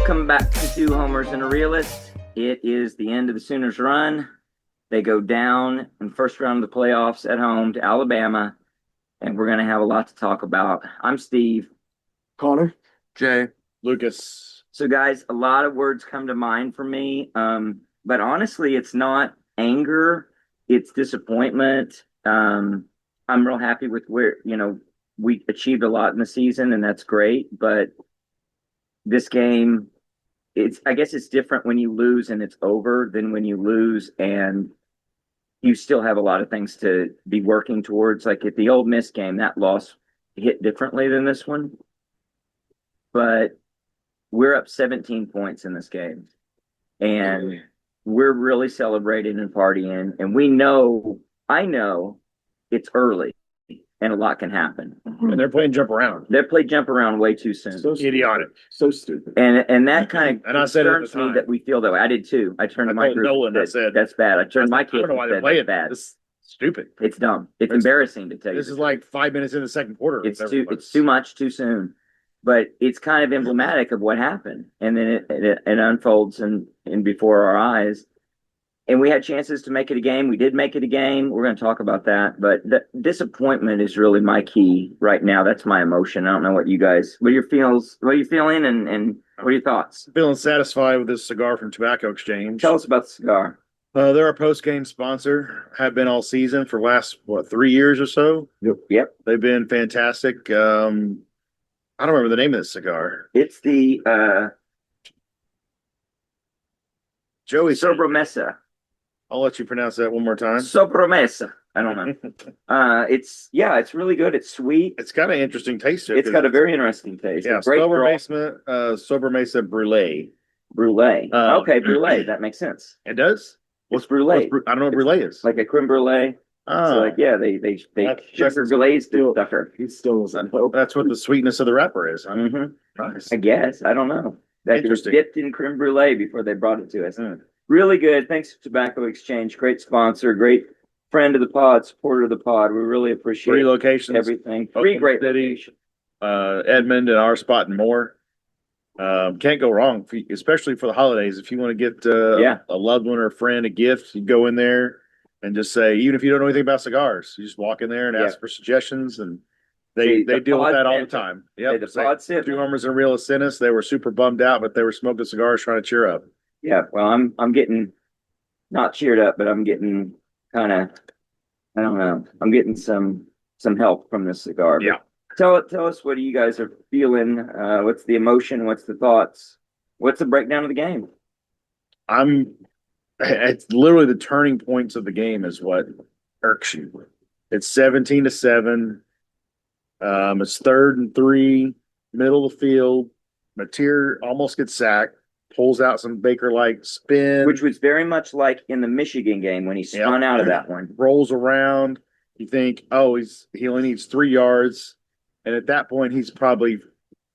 Welcome back to Two Homers and a Realist. It is the end of the Sooners' run. They go down in first round of the playoffs at home to Alabama, and we're going to have a lot to talk about. I'm Steve. Connor. Jay. Lucas. So, guys, a lot of words come to mind for me, but honestly, it's not anger. It's disappointment. I'm real happy with where, we achieved a lot in the season, and that's great, but this game, I guess it's different when you lose and it's over than when you lose and you still have a lot of things to be working towards. Like at the Ole Miss game, that loss hit differently than this one. But we're up 17 points in this game. And we're really celebrating and partying. And I know it's early and a lot can happen. And they're playing jump around. They played jump around way too soon. So idiotic. So stupid. And that kind of And I said it at the concerns me time. that we feel that way. I did too. I turned to my told group Nolan, and I said, said, that's bad. I turned to my I kids don't know why and they're said, playing. that's bad. This is stupid. It's dumb. It's It's- embarrassing to tell you. This is like 5 minutes in the second quarter. It's too much too soon. But it's kind of emblematic of what happened. And then it unfolds and before our eyes. And we had chances to make it a game. We did make it a game. We're going to talk about that. But the disappointment is really my key right now. That's my emotion. I don't know what you guys, what are you feeling and what are your thoughts? Feeling satisfied with this cigar from Tobacco Exchange. Tell us about the cigar. They're our post-game sponsor. Have been all season for last, 3 years or so? Yep. They've been fantastic. I don't remember the name of this cigar. It's the Joey, Sobremesa. I'll let you pronounce that one more time. Sobremesa. I don't know. It's really good. It's sweet. It's got an interesting taste to it. It's got a very interesting taste. Yeah, It's great Sobremesa Brulee. brulee. Okay, Uh, brulee. That makes sense. It does? It's brulee. I don't know what brulee is. Like a creme brulee. So like, yeah, they sugar glazed the sucker. He still doesn't know. That's what the sweetness of the wrapper is. Huh? Nice. I guess. I don't know. That was Interesting. dipped in creme brulee before they brought it to us. Mm. Really good. Thanks to Tobacco Exchange. Great sponsor. Great friend of the pod. Supporter of the pod. We really appreciate 3 locations. everything. 3 great City, locations. Edmond and our spot and more. Can't go wrong, especially for the holidays. If you want to get a loved one or a friend a gift, you go in there and just say, even if you don't know anything about cigars, you just walk in there and ask for suggestions, and they deal with that all the time. Yeah, The pod sent. Two Homers and Realist sent us. They were super bummed out, but they were smoking cigars trying to cheer up. Yeah, well, I'm getting not cheered up, but I'm getting kind of, I don't know. I'm getting some help from this cigar. Yeah. Tell us what you guys are feeling. What's the emotion? What's the thoughts? What's the breakdown of the game? It's literally the turning points of the game is what irks you. It's 17-7. It's 3rd and 3, middle of the field. Mateer almost gets sacked, pulls out some Baker-like spin, Which was very much like in the Michigan game when he spun out of that one. rolls around. You think, oh, he only needs 3 yards. And at that point, he's probably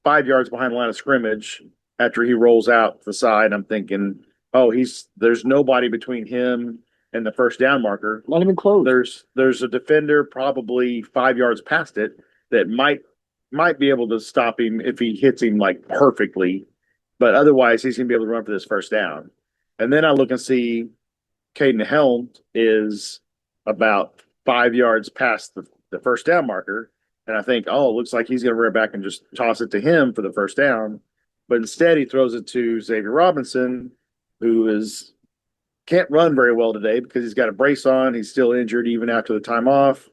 5 yards behind the line of scrimmage after he rolls out the side. I'm thinking, oh, there's nobody between him and the first down marker. Not even close. There's a defender probably 5 yards past it that might be able to stop him if he hits him like perfectly, but otherwise he's gonna be able to run for this first down. And then I look and see Caden Helm is about 5 yards past the first down marker. And I think, oh, it looks like he's gonna run back and just toss it to him for the first down. But instead he throws it to Xavier Robinson, who can't run very well today because he's got a brace on. He's still injured even after the time off.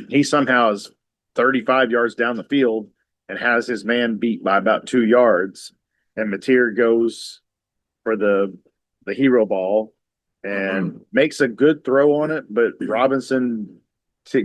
He somehow is 35 yards down the field and has his man beat by about 2 yards. And Mateer goes for the hero ball and makes a good throw on it, but Robinson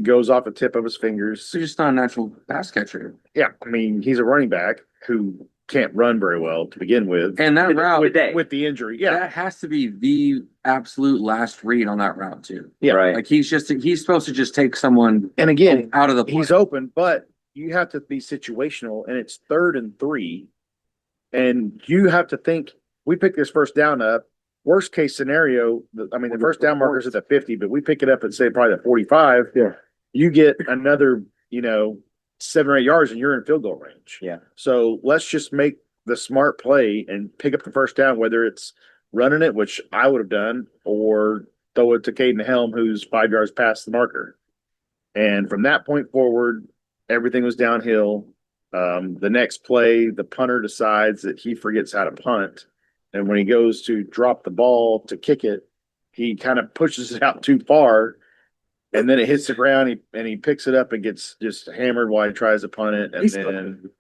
goes off the tip of his fingers. He's just not a natural pass catcher. Yeah, I mean, he's a running back who can't run very well to begin with. And that route with the injury, yeah, that has to be the absolute last read on that route too. yeah, Right. Like he's supposed to just take someone And again, out of the play. he's open, but you have to be situational, and it's 3rd and 3, and you have to think. We pick this first down up. Worst case scenario, the first down marker's at the 50, but we pick it up at say probably the 45. Yeah. You get another, 7 or 8 yards, and you're in field goal range. Yeah. So let's just make the smart play and pick up the first down, whether it's running it, which I would have done, or throw it to Caden Helm, who's 5 yards past the marker. And from that point forward, everything was downhill. The next play, the punter decides that he forgets how to punt. And when he goes to drop the ball to kick it, he kind of pushes it out too far. And then it hits the ground and he picks it up and gets just hammered while he tries to punt it. And then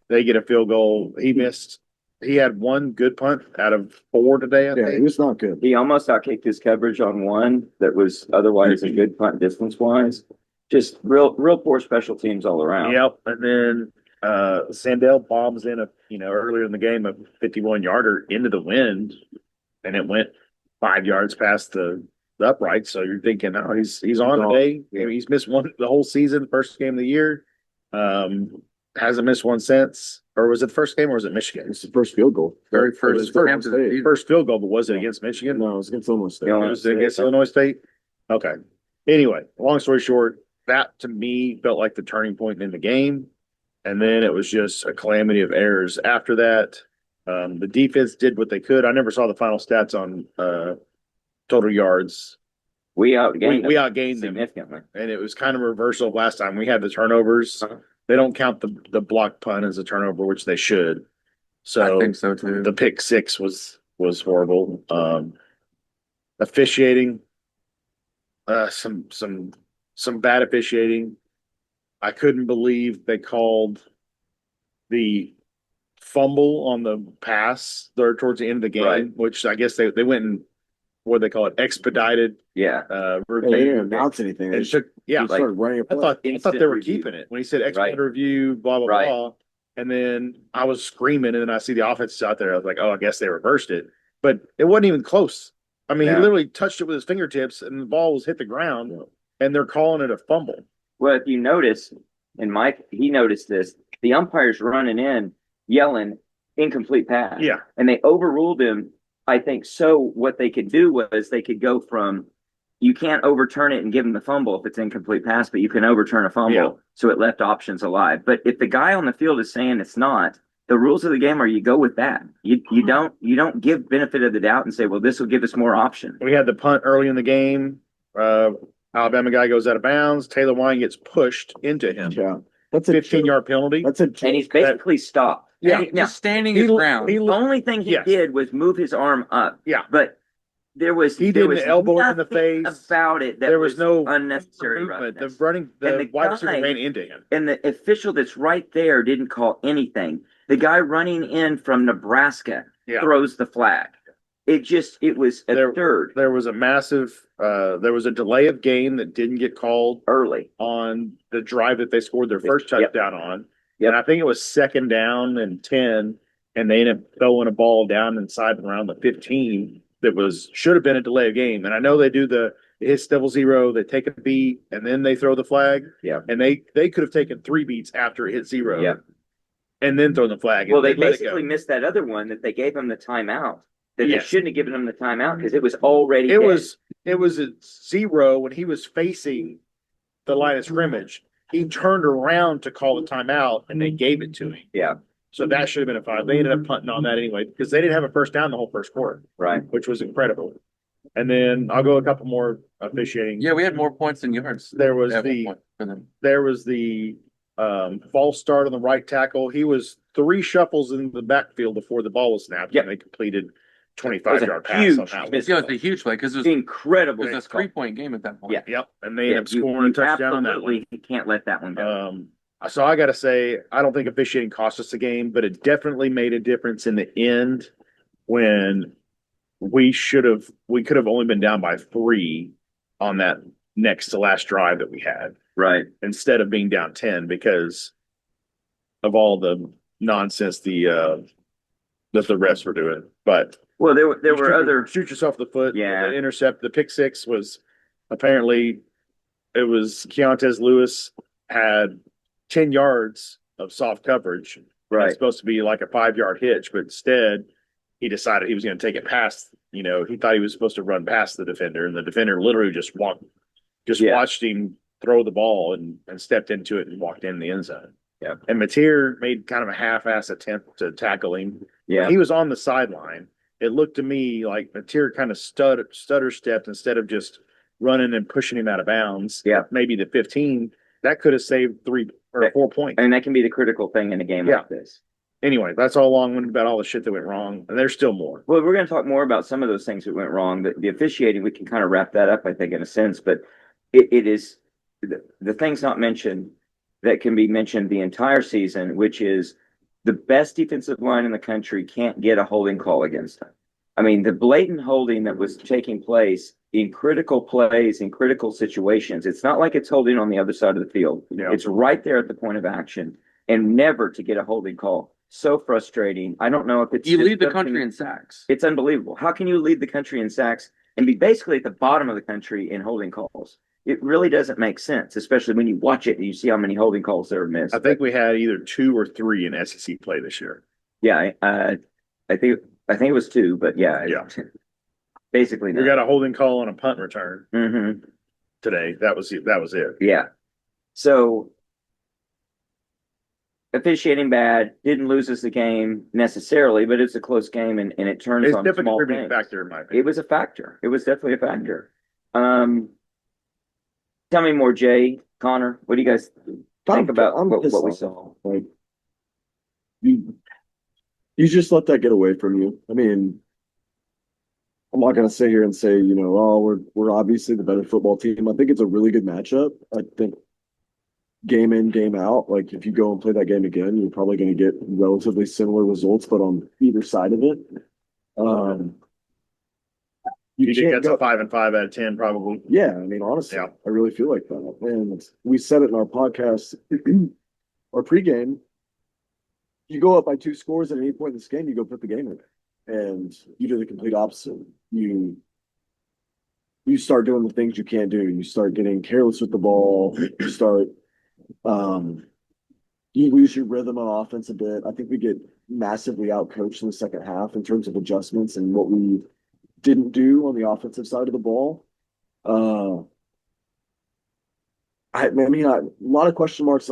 they get a field goal. He missed. He had one good punt out of 4 today, I Yeah, he think. was not good. He almost outkicked his coverage on one that was otherwise a good punt distance wise. Just real poor special teams all around. Yep. And then Sandell bombs in earlier in the game a 51-yarder into the wind, and it went 5 yards past the upright. So you're thinking, oh, he's on today. Yeah. He's missed one the whole season, first game of the year. Hasn't missed one since. Or was it the first game or was it Michigan? It's the first field goal. Very It first was attempt of the State. season. First field goal, but was it against Michigan? No, it was against Illinois State. Yeah. It was against Illinois State? Okay. Anyway, long story short, that to me felt like the turning point in the game. And then it was just a calamity of errors after that. The defense did what they could. I never saw the final stats on total yards. We outgained We them outgained them. significantly. And it was kind of reversal of last time. We had the turnovers. Uh-huh. They don't count the block punt as a turnover, which they should. I So think so too. the pick six was horrible. Officiating, some bad officiating. I couldn't believe they called the fumble on the pass there towards the end of the game, Right. which I guess they went and what do they call it, expedited. Yeah. Yeah, they didn't announce anything. They It just took like, started running a I play. thought instant they were review. keeping it when he said expedited Right. review, blah blah Right. blah. And then I was screaming, and then I see the offense out there. I was like, oh, I guess they reversed it, but it wasn't even close. I mean, Yeah. he literally touched it with his fingertips, and the ball was hit the ground, Yeah. and they're calling it a fumble. Well, if you notice, and Mike, he noticed this, the umpire's running in, yelling, incomplete pass. Yeah, And they overruled him, I think. So what they could do was they could go from, you can't overturn it and give him the fumble if it's incomplete pass, but you can overturn a fumble. Yeah. So it left options alive. But if the guy on the field is saying it's not, the rules of the game are you go with that. You don't give benefit of the doubt and say, well, this will give us more option. we had the punt early in the game. Alabama guy goes out of bounds. Taylor Wine gets pushed into him. Yeah, that's a 15-yard penalty. That's a And he's basically stopped. Yeah. And Now, just standing he- his ground. he- the only thing he Yes. did was move his arm up. Yeah. But there was He there didn't was elbow him in the nothing face. about it that There was no unnecessary movement. roughness. The And the wide receiver guy- ran into him. And the official that's right there didn't call anything. The guy running in from Nebraska Yeah. throws the flag. It was absurd There was a massive, there was a delay of game that didn't get called early. on the drive that they scored their first Yep. touchdown on. Yep. And I think it was 2nd down and 10, and they ended up throwing a ball down inside around the 15 that should have been a delay of game. And I know they do it hits double zero, they take a beat, and then they throw the flag. Yeah. And they could have taken 3 beats after it hit zero. Yeah. And then thrown the flag. Well, they let it go. basically missed that other one that they gave him the timeout. That they Yes. shouldn't have given him the timeout because it was already It dead. was at zero when he was facing the line of scrimmage. He turned around to call the timeout and they gave it to him. Yeah. So that should have been a 5. They ended up punting on that anyway because they didn't have a first down the whole first quarter, Right. which was incredible. And then I'll go a couple more officiating. Yeah, we had more points than yards. There was At one the point for them. false start on the right tackle. He was 3 shuffles in the backfield before the ball was snapped. Yep. And they completed It was 25-yard a pass huge on that one. miss. Yeah, it was a huge play because it Incredible. was a miss call. 3-point game at that point. Yeah. Yep. And they Yeah, ended up scoring a touchdown on that one. absolutely can't let that one go. So I got to say, I don't think officiating cost us a game, but it definitely made a difference in the end when we could have only been down by 3 on that next to last drive that we had Right. instead of being down 10 because of all the nonsense that the refs were doing. But Well, there were other. shoot yourself in the foot. Yeah. The intercept, the pick six was apparently it was Keontae Lewis had 10 yards of soft coverage. Right. It's supposed to be like a 5-yard hitch, but instead he decided he was going to take it past, he thought he was supposed to run past the defender, and the defender literally Yeah. watched him throw the ball and stepped into it and walked in the end zone. Yeah. And Mateer made kind of a half-ass attempt to tackle him. Yeah. He was on the sideline. It looked to me like Mateer kind of stutter stepped instead of just running and pushing him out of bounds. Yeah. Maybe the 15. That could have saved 3 or 4 points. And that can be the critical thing in a game like this. Anyway, that's all long-winded about all the shit that went wrong, and there's still more. Well, we're going to talk more about some of those things that went wrong. The officiating, we can kind of wrap that up, I think, in a sense. But it is the things not mentioned that can be mentioned the entire season, which is the best defensive line in the country can't get a holding call against them. I mean, the blatant holding that was taking place in critical plays, in critical situations, it's not like it's holding on the other side of the field. Yeah. It's right there at the point of action, and never to get a holding call. So frustrating. I don't know if it's You lead the country in sacks. It's unbelievable. How can you lead the country in sacks and be basically at the bottom of the country in holding calls? It really doesn't make sense, especially when you watch it and you see how many holding calls there are missed. I think we had either 2 or 3 in SEC play this year. Yeah, I think it was 2, but yeah, basically We got a holding call on a punt return today. That was it. Yeah. So officiating bad, didn't lose us the game necessarily, but it's a close game and it turns It's on definitely a small contributing things. factor in my opinion. It was a factor. It was definitely a factor. Tell me more, Jay, Connor. What do you guys think about I'm what pissed we off. saw? Like you just let that get away from you. I mean, I'm not gonna sit here and say, oh, we're obviously the better football team. I think it's a really good matchup. I think game in, game out, like if you go and play that game again, you're probably gonna get relatively similar results, but on either side of it. You think can't that's go, a 5 and 5 out of 10, probably. Yeah, I mean, honestly, Yeah. I really feel like that. And we said it in our podcast or pregame. You go up by 2 scores at any point in this game, you go put the game in. And you do the complete opposite. You start doing the things you can't do. You start getting careless with the ball. You start you lose your rhythm on offense a bit. I think we get massively outcoached in the second half in terms of adjustments and what we didn't do on the offensive side of the ball. I mean, a lot of question marks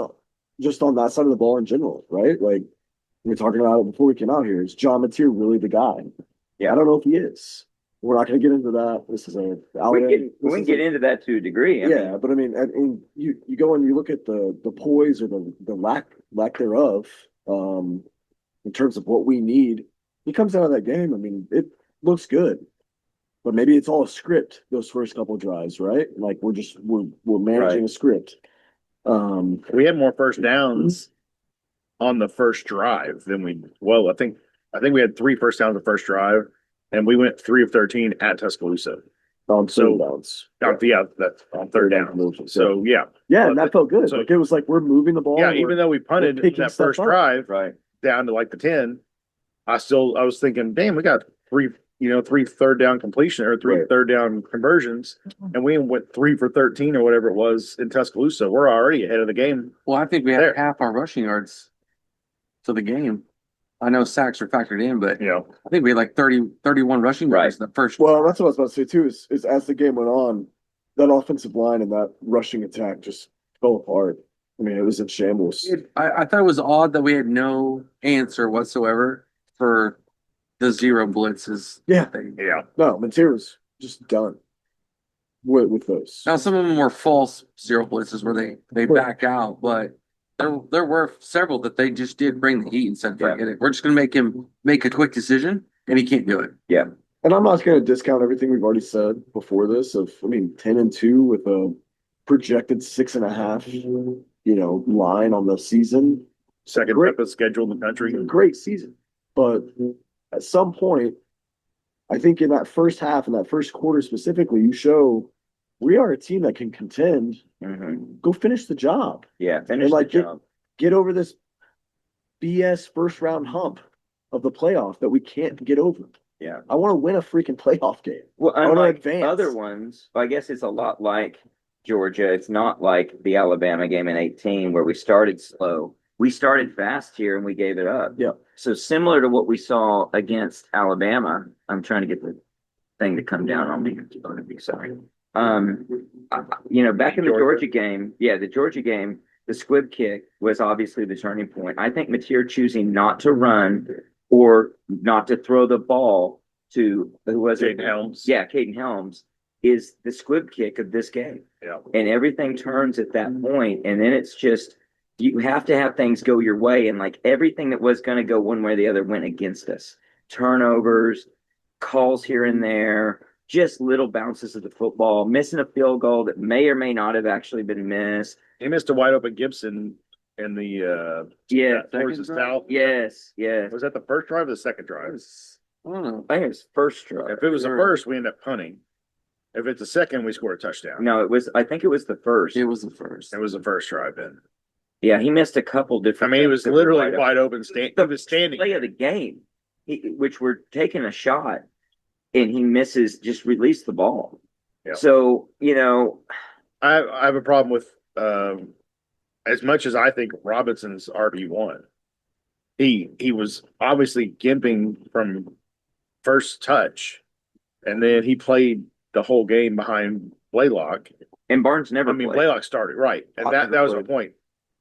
just on that side of the ball in general, right? Like we were talking about it before we came out here. Is John Mateer really the guy? Yeah, I don't know if he is. We're not going to get into that. This is a we can get into that to a degree. I mean, but I mean, and you go and you look at the poise or the lack thereof in terms of what we need. He comes out of that game. I mean, it looks good, but maybe it's all a script. Those first couple of drives, right? Like we're managing a script. We had more first downs on the first drive than I think we had 3 first downs the first drive, and we went 3 of 13 at Tuscaloosa. On third downs. That's on third down. So yeah. And that felt good. So, like it was like we're moving the ball. Yeah, even though we punted that first drive down to like the 10, I was thinking, damn, we got 3 third down completion or 3 third down conversions, and we went 3 for 13 or whatever it was in Tuscaloosa. We're already ahead of the game. Well, I think we had half our rushing yards to the game. I know sacks are factored in, but I think we had like 31 rushing yards in the first. Well, that's what I was about to say too. Is as the game went on, that offensive line and that rushing attack just fell apart. I mean, it was in shambles. I thought it was odd that we had no answer whatsoever for the 0 blitzes. Yeah. No, Mateer was just done with those. Now, some of them were false 0 blitzes where they back out, but there were several that they just did bring the heat and said, forget it. We're just going to make him make a quick decision, and he can't do it. Yeah. And I'm not going to discount everything we've already said before this 10-2 with a projected 6.5, line on the season. Second toughest schedule in the country. Great season. But at some point, I think in that first half, in that first quarter specifically, you show we are a team that can contend. Go finish the job. Yeah, finish the job. Get over this BS first round hump of the playoff that we can't get over. Yeah. I want to win a freaking playoff game. Well, I want to unlike advance. other ones, I guess it's a lot like Georgia. It's not like the Alabama game in 18 where we started slow. We started fast here and we gave it up. Yeah. So similar to what we saw against Alabama, I'm trying to get the thing to come down on me. Sorry. Back in the Georgia game, the Georgia game, the squib kick was obviously the turning point. I think Mateer choosing not to run or not to throw the ball to who was it? Caden Helms. Yeah, Caden Helms is the squib kick of this game. Yeah. And everything turns at that point, and then it's just you have to have things go your way, and like everything that was going to go one way or the other went against us. Turnovers, calls here and there, just little bounces of the football, missing a field goal that may or may not have actually been missed. He missed a wide open Gibson in the towards the south. Yes. Was that the first drive or the second drive? I don't know. I think it was first drive. If it was the first, we end up punting. If it's the second, we score a touchdown. No, I think it was the first. It was the first. It was the first drive then. Yeah, he missed a couple I different. mean, he was literally wide open. He was standing. Play of the game, which we're taking a shot, and he misses. Just release the ball. Yeah. So I have a problem with as much as I think Robinson's RB1. He was obviously gimping from first touch, and then he played the whole game behind Blaylock. And Barnes never. Played. Blaylock started right, and that was my point.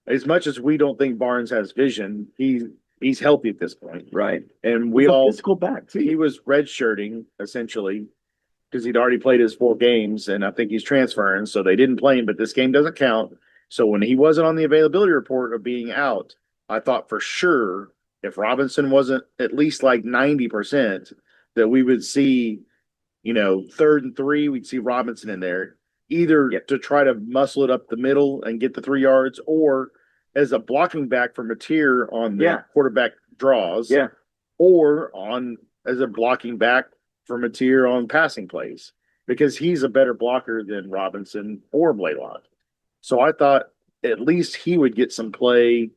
As much as we don't think Barnes has vision, he's healthy at this point, right? And He's a physical back too. He was redshirting essentially because he'd already played his 4 games, and I think he's transferring, so they didn't play him. But this game doesn't count. So when he wasn't on the availability report of being out, I thought for sure if Robinson wasn't at least like 90%, that we would see, 3rd and 3, we'd see Robinson in there, either to try to muscle it up the middle and get the 3 yards, or as a blocking back for Mateer on the quarterback draws, or as a blocking back for Mateer on passing plays, because he's a better blocker than Robinson or Blaylock. So I thought at least he would get some play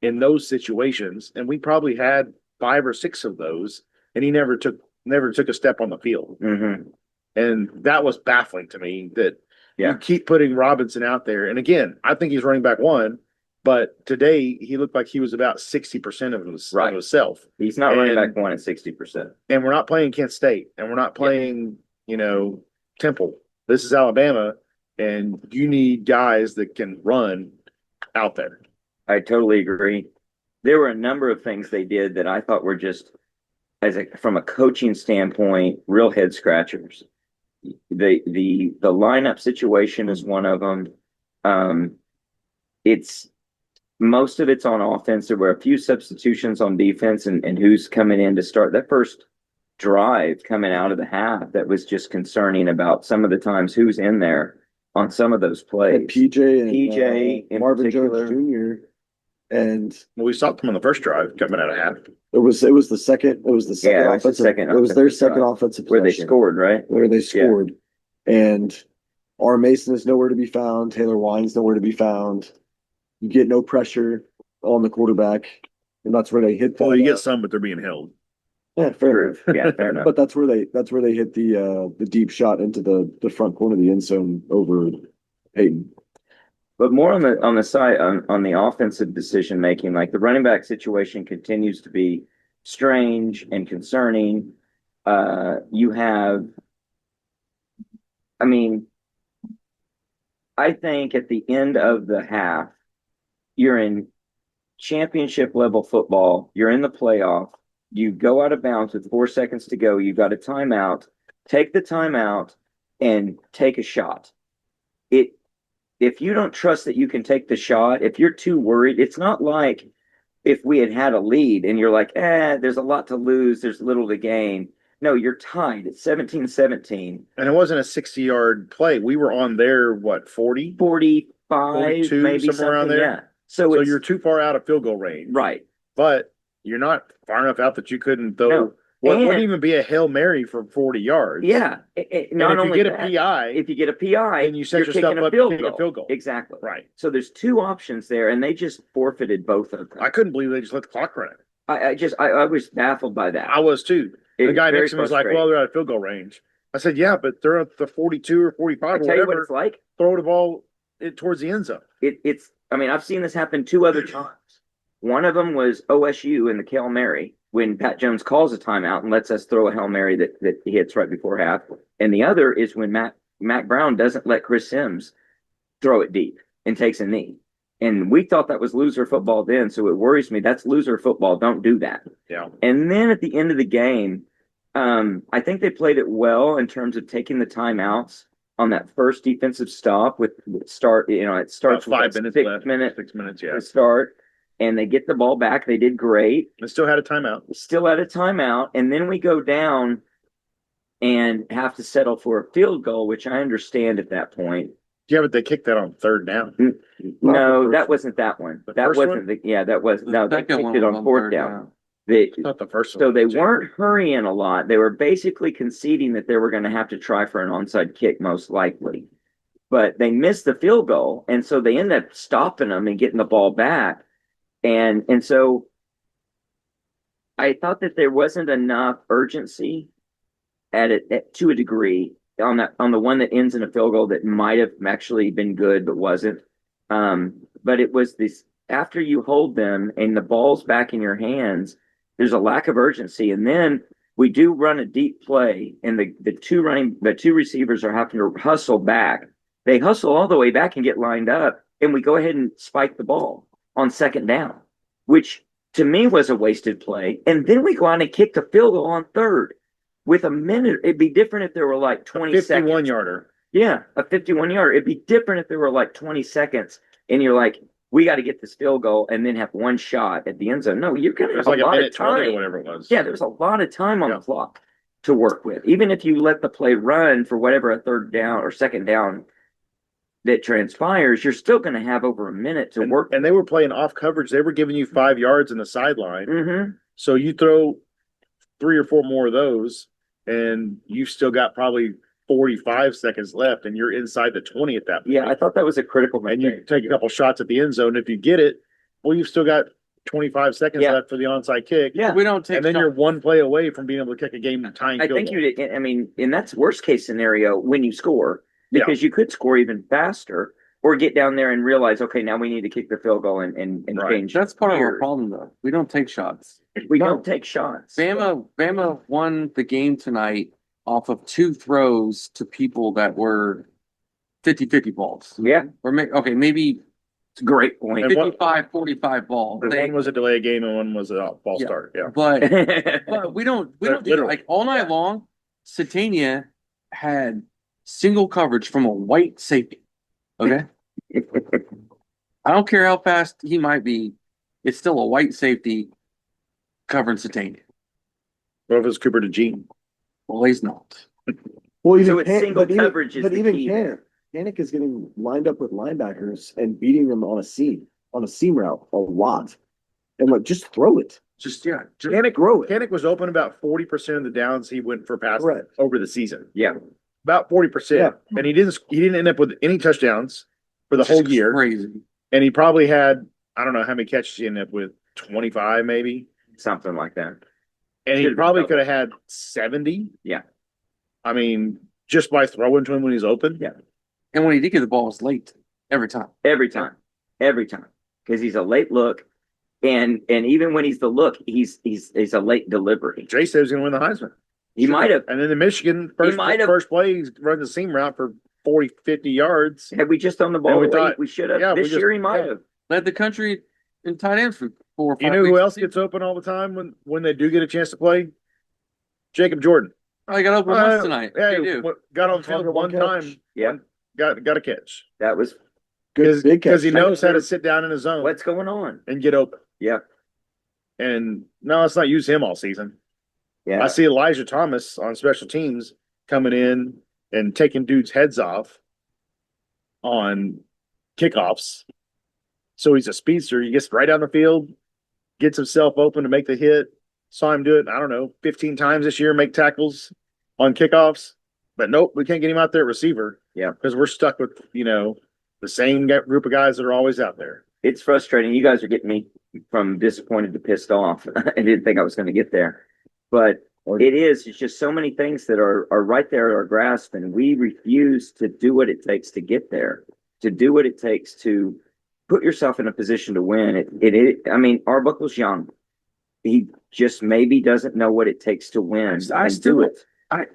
in those situations, and we probably had 5 or 6 of those, and he never took a step on the field. Mm-hmm. And that was baffling to me that you keep putting Robinson out there. And again, I think he's running back 1, but today he looked like he was about 60% of himself. He's not running back 1 at 60%. And we're not playing Kent State, and we're not playing, Temple. This is Alabama, and you need guys that can run out there. I totally agree. There were a number of things they did that I thought were just, from a coaching standpoint, real head scratchers. The lineup situation is one of them. It's most of it's on offense. There were a few substitutions on defense, and who's coming in to start that first drive coming out of the half. That was just concerning about some of the times who's in there on some of those plays. And PJ in Marvin particular. Jones Jr. And we stopped them on the first drive coming out of half. It was the second offensive. It was their second offensive where they possession, scored, right? where they scored. And R. Mason is nowhere to be found. Taylor Wine's nowhere to be found. You get no pressure on the quarterback, and that's where they hit. Well, you get some, but they're being held. Yeah, fair enough. Yeah, fair enough. But that's where they hit the deep shot into the front corner of the end zone over Peyton. But more on the side on the offensive decision making, like the running back situation continues to be strange and concerning. You have, I mean, I think at the end of the half, you're in championship level football. You're in the playoff. You go out of bounds with 4 seconds to go. You've got a timeout. Take the timeout and take a shot. If you don't trust that you can take the shot, if you're too worried, it's not like if we had a lead and you're like, there's a lot to lose, there's little to gain. No, you're tied at 17-17. And it wasn't a 60-yard play. We were on their, 40? 45, 42, maybe somewhere around something, there. yeah. So you're too far out of field goal range. Right. But you're not far enough out that you couldn't throw. No. What wouldn't even be a Hail Mary for 40 yards. Yeah. Not only if you get a PI, then you set you're yourself kicking up a field to kick goal. a field goal. Exactly. Right. So there's 2 options there, and they just forfeited both of them. I couldn't believe they just let the clock run. I was baffled by that. I was too. The guy next to me was like, frustrating. well, they're out of field goal range. I said, yeah, but they're at the 42 or 45 I or tell whatever. you what it's like. Throw the ball towards the end zone. I've seen this happen 2 other times. One of them was OSU in the Hail Mary when Pat Jones calls a timeout and lets us throw a Hail Mary that hits right before half. And the other is when Mac Brown doesn't let Chris Sims throw it deep and takes a knee. And we thought that was loser football then, so it worries me. That's loser football. Don't do that. Yeah. And then at the end of the game, I think they played it well in terms of taking the timeouts on that first defensive stop with start. You know, it starts About with 5 minutes 6 minutes 6 minutes, yeah. to start, and they get the ball back. They did great. They still had a timeout. Still at a timeout, and then we go down and have to settle for a field goal, which I understand at that point. Yeah, but they kicked that on third down. No, that wasn't that one. The That first wasn't one? that was The no, they second kicked one it was on fourth third down. They, Not the first one. so they weren't hurrying a lot. They were basically conceding that they were going to have to try for an onside kick, most likely. But they missed the field goal, and so they ended up stopping them and getting the ball back. And so I thought that there wasn't enough urgency to a degree on the one that ends in a field goal that might have actually been good but wasn't. But it was this after you hold them and the ball's back in your hands, there's a lack of urgency. And then we do run a deep play, and the two receivers are having to hustle back. They hustle all the way back and get lined up, and we go ahead and spike the ball on second down, which to me was a wasted play. And then we go on and kick the field goal on third with a minute. It'd be different if there were like 20 51 seconds. yarder. Yeah, a 51 yard. It'd be different if there were like 20 seconds and you're like, we got to get this field goal and then have one shot at the end zone. No, you're going to It was have like a a lot of minute 20 or time. whatever it was. Yeah, there's a lot of time on Yeah. the clock to work with. Even if you let the play run for whatever a third down or second down that transpires, you're still going to have over a minute to work. And they were playing off coverage. They were giving you 5 yards in the sideline. Mm-hmm. So you throw 3 or 4 more of those, and you've still got probably 45 seconds left, and you're inside the 20 at that point. Yeah, I thought that was a critical And mistake. you take a couple shots at the end zone. If you get it, well, you've still got 25 seconds Yeah. left for the onside kick. Yeah. We don't take And then shots. you're one play away from being able to kick a game tying I field think goal. you did. I mean, and that's worst case scenario when you score, because you could score even faster or get down there and realize, okay, now we need to kick the field goal and Right. change. That's part of our gears. problem, though. We don't take shots. We No. don't take shots. Bama won the game tonight off of 2 throws to people that were 50-50 balls. Yeah, Or maybe it's a great point. And what- 55-45 balls. One was a delay game and one was a false Yeah. start. Yeah. But we don't do that. Literally. Like all night long, Satania had single coverage from a white safety. Okay. I don't care how fast he might be, it's still a white safety covering Satania. What if it's Cooper DeJean? Well, he's not. Well, So it's single coverage is but the even key Panic is getting lined up with linebackers and beating them on a seam route a lot. And like, just throw it. Just Panic Throw it. Panic was open about 40% of the downs he went for passes Correct. over the season. Yeah. About 40%. Yeah. And he didn't end up with any touchdowns for the whole year. Crazy. And he probably had, I don't know how many catches he ended up with, 25 maybe. Something like that. And he Should've been probably double. could have had 70. Yeah. I mean, just by throwing to him when he's open. Yeah. And when he did get the ball, it was late every time. Every time. Because he's a late look. And even when he's the look, he's a late delivery. Jay said he was going to win the Heisman. He might have. And then the Michigan first play, he runs the seam route for 40, 50 yards. Had we just thrown the ball And we away, thought- we should have. yeah, This we just- year he might yeah. have. Led the country in tight ends for 4 or 5 You know who weeks. else gets open all the time when they do get a chance to play? Jacob Jordan. Oh, he got open once tonight. Yeah, They do. got on the field one catch. time. Yeah. Got a catch. That was Good big catch. Because he knows how to sit down in his zone what's going on. and get open. Yeah. And no, let's not use him all season. Yeah. I see Elijah Thomas on special teams coming in and taking dudes' heads off on kickoffs. So he's a speedster. He gets right down the field, gets himself open to make the hit. Saw him do it, I don't know, 15 times this year, make tackles on kickoffs. But nope, we can't get him out there at receiver. Yeah. Because we're stuck with, the same group of guys that are always out there. It's frustrating. You guys are getting me from disappointed to pissed off. I didn't think I was going to get there. But it's just so many things that are right there at our grasp, and we refuse to do what it takes to get there, to do what it takes to put yourself in a position to win. I mean, Arbuckle's young. He just maybe doesn't know what it takes to win I and still- do it.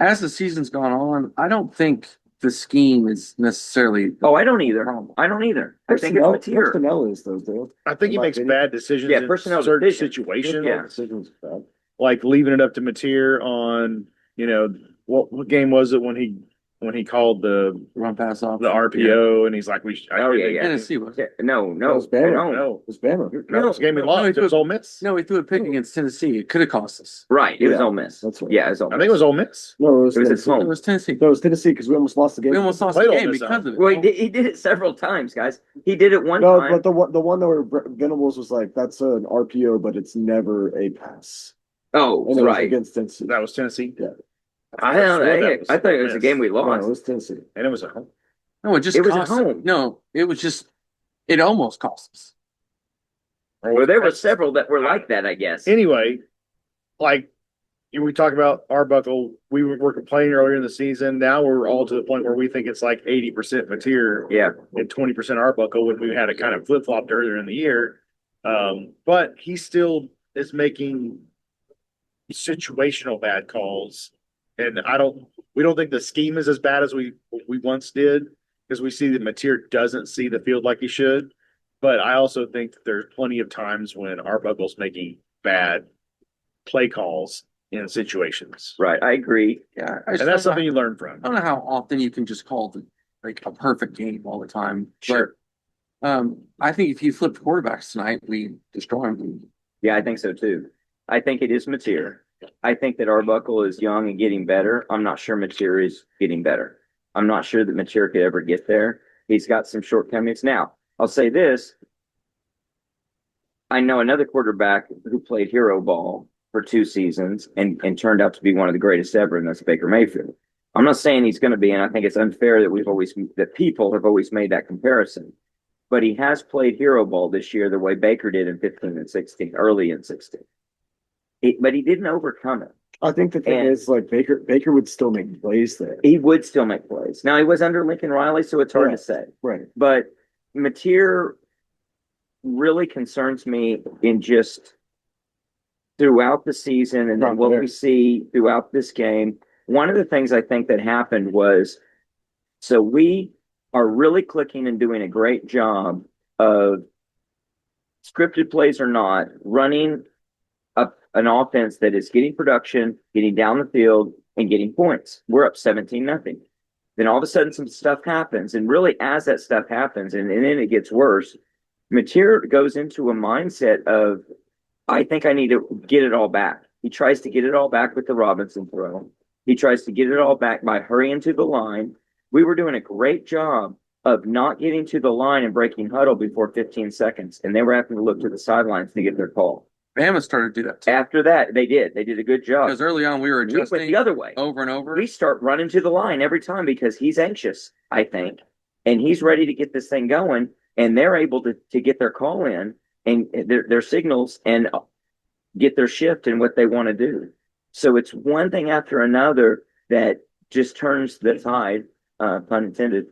As the season's gone on, I don't think the scheme is necessarily. Oh, I don't either. I don't either. I think it's Mateer. Personnel is though, Dale. I think he In my makes opinion. bad decisions Yeah, in personnel certain decisions. situations. Yeah. Decisions bad. Like leaving it up to Mateer on, what game was it when he called the Run pass off. RPO and he's like, Oh, yeah. Tennessee was. Yeah, no, That was Bama. no. No, It was Bama. no, this game we lost. It was Ole Miss. No, he threw a pick against Tennessee. It could have cost us. Right. It was Yeah, Ole Miss. that's right. Yeah, it was Ole I Miss. think it was Ole Miss. No, it was It was at Tennessee. home. It was Tennessee. No, it was Tennessee because we almost lost the game. We almost lost Played the Ole game Miss because of it. Well, he did it several times, guys. He did it one No, time. but the one that were Venables was like, that's an RPO, but it's never a pass. Oh, And it was right. against Tennessee. That was Tennessee. Yeah. I don't swear know. that was I thought it was Ole a game we Miss. No, it lost. was Tennessee. And it was at home. No, it just It was at cost us. home. No, it was just. It almost cost us. Well, there were several that were like that, I guess. Anyway, like we talked about Arbuckle, were complaining earlier in the season. Now we're all to the point where we think it's like 80% Mateer Yeah. and 20% Arbuckle when we had it kind of flip flopped earlier in the year. But he still is making situational bad calls, and we don't think the scheme is as bad as we once did because we see that Mateer doesn't see the field like he should. But I also think that there's plenty of times when Arbuckle's making bad play calls in situations. Right. I agree. Yeah, And that's something you learn from. I don't know how often you can just call like a perfect game all the time. Sure. But I think if you flipped quarterbacks tonight, we destroy them. Yeah, I think so too. I think it is Mateer. I think that Arbuckle is young and getting better. I'm not sure Mateer is getting better. I'm not sure that Mateer could ever get there. He's got some shortcomings. Now, I'll say this. I know another quarterback who played hero ball for 2 seasons and turned out to be one of the greatest ever, and that's Baker Mayfield. I'm not saying he's going to be, and I think it's unfair that people have always made that comparison. But he has played hero ball this year the way Baker did in 15 and 16, early in 16. But he didn't overcome it. I think the thing is, like, Baker would still make plays there. He would still make plays. Now, he was under Lincoln Riley, so it's hard to say. Right. But Mateer really concerns me in just throughout the season and then what we see throughout this game. One of the things I think that happened was, so we are really clicking and doing a great job of scripted plays or not, running an offense that is getting production, getting down the field, and getting points. We're up 17-0. Then all of a sudden some stuff happens. And really as that stuff happens, and then it gets worse, Mateer goes into a mindset of, I think I need to get it all back. He tries to get it all back with the Robinson throw. He tries to get it all back by hurrying to the line. We were doing a great job of not getting to the line and breaking huddle before 15 seconds. And they were having to look to the sidelines to get their call. Bama started to do that too. After that, they did. They did a good job. Because early on we were We went adjusting the other way. over and over. We start running to the line every time because he's anxious, I think. And he's ready to get this thing going. And they're able to get their call in and their signals and get their shift in what they want to do. So it's one thing after another that just turns the tide, pun intended,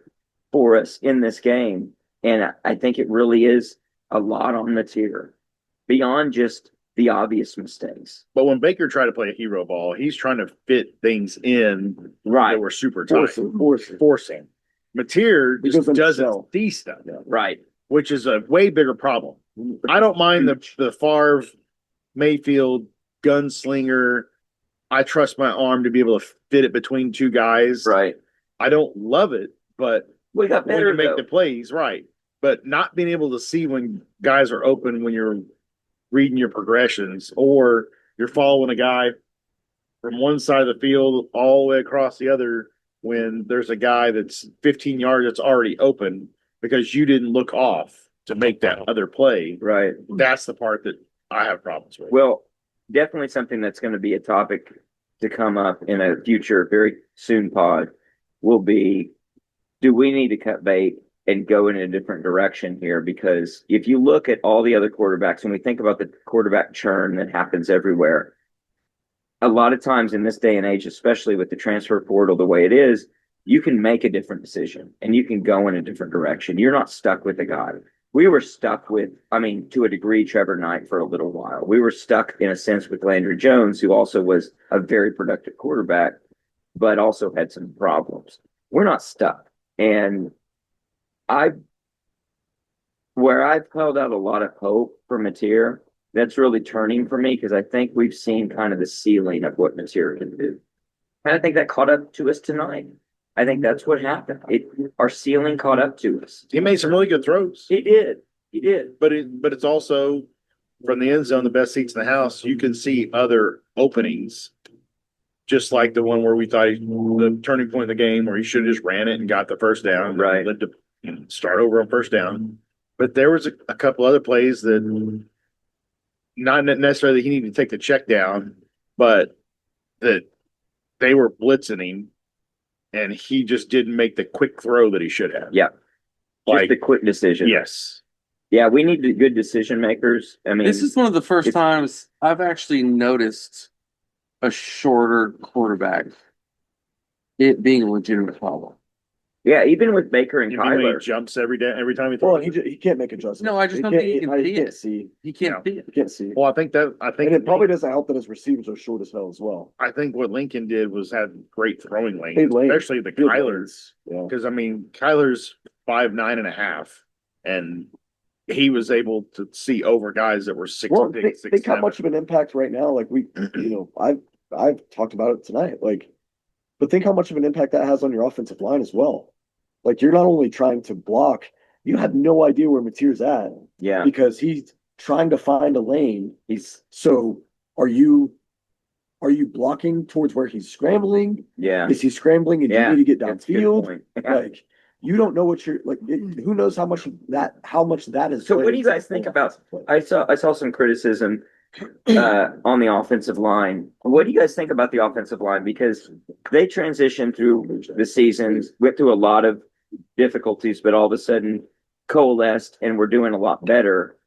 for us in this game. And I think it really is a lot on Mateer beyond just the obvious mistakes. But when Baker tried to play a hero ball, he's trying to fit things in Right. that were super tight. Forcing. Mateer He just doesn't doesn't sell. see stuff, Right. which is a way bigger problem. I don't mind the Favre Mayfield gunslinger. I trust my arm to be able to fit it between 2 guys. Right. I don't love it, but We got when better you make though. the plays, right. But not being able to see when guys are open when you're reading your progressions, or you're following a guy from one side of the field all the way across the other when there's a guy that's 15 yards that's already open because you didn't look off to make that other play. Right. That's the part that I have problems with. Well, definitely something that's going to be a topic to come up in a future, very soon pod will be, do we need to cut bait and go in a different direction here? Because if you look at all the other quarterbacks and we think about the quarterback churn that happens everywhere, a lot of times in this day and age, especially with the transfer portal the way it is, you can make a different decision and you can go in a different direction. You're not stuck with a guy. We were stuck with, to a degree, Trevor Knight for a little while. We were stuck in a sense with Landry Jones, who also was a very productive quarterback, but also had some problems. we're not stuck. And I, where I've held out a lot of hope for Mateer, that's really turning for me because I think we've seen kind of the ceiling of what Mateer can do. And I think that caught up to us tonight. I think that's what happened. Our ceiling caught up to us. He made some really good throws. He did. He did. But it's also from the end zone, the best seats in the house. You can see other openings, just like the one where we thought the turning point in the game where he should have just ran it and got the first down, Right? Led to start over on first down. But there was a couple other plays that not necessarily he needed to take the check down, but that they were blitzing him, and he just didn't make the quick throw that he should have. Yeah. Just a quick decision. Yes. Yeah, we need good decision makers. I mean, This is one of the first times I've actually noticed a shorter quarterback, it being a legitimate problem. yeah, even with Baker and You mean when Kyler. he jumps every time he Well, throws? he can't make adjustments. No, I just don't think he can see can't it. see. He can't see He it. can't see. Well, I think And it probably doesn't help that his receivers are short as hell as well. I think what Lincoln did was have great throwing lanes, Big lanes. especially the Big Kyler's. Yeah. Because I mean, Kyler's 5'9.5", and he was able to see over guys that were 6'6", Well, 6'7". think how much of an impact right now. Like I've talked about it tonight. Like, but think how much of an impact that has on your offensive line as well. Like you're not only trying to block, you have no idea where Mateer's at Yeah, because he's trying to find a lane. he's So are you blocking towards where he's scrambling? yeah, Is he scrambling and yeah. you need to get That's a good downfield? point. Yeah. Like you don't know what you're like. Who knows how much that is. So what do you guys think about? I saw some criticism on the offensive line. What do you guys think about the offensive line? Because they transitioned through the seasons, went through a lot of difficulties, but all of a sudden coalesced and we're doing a lot better.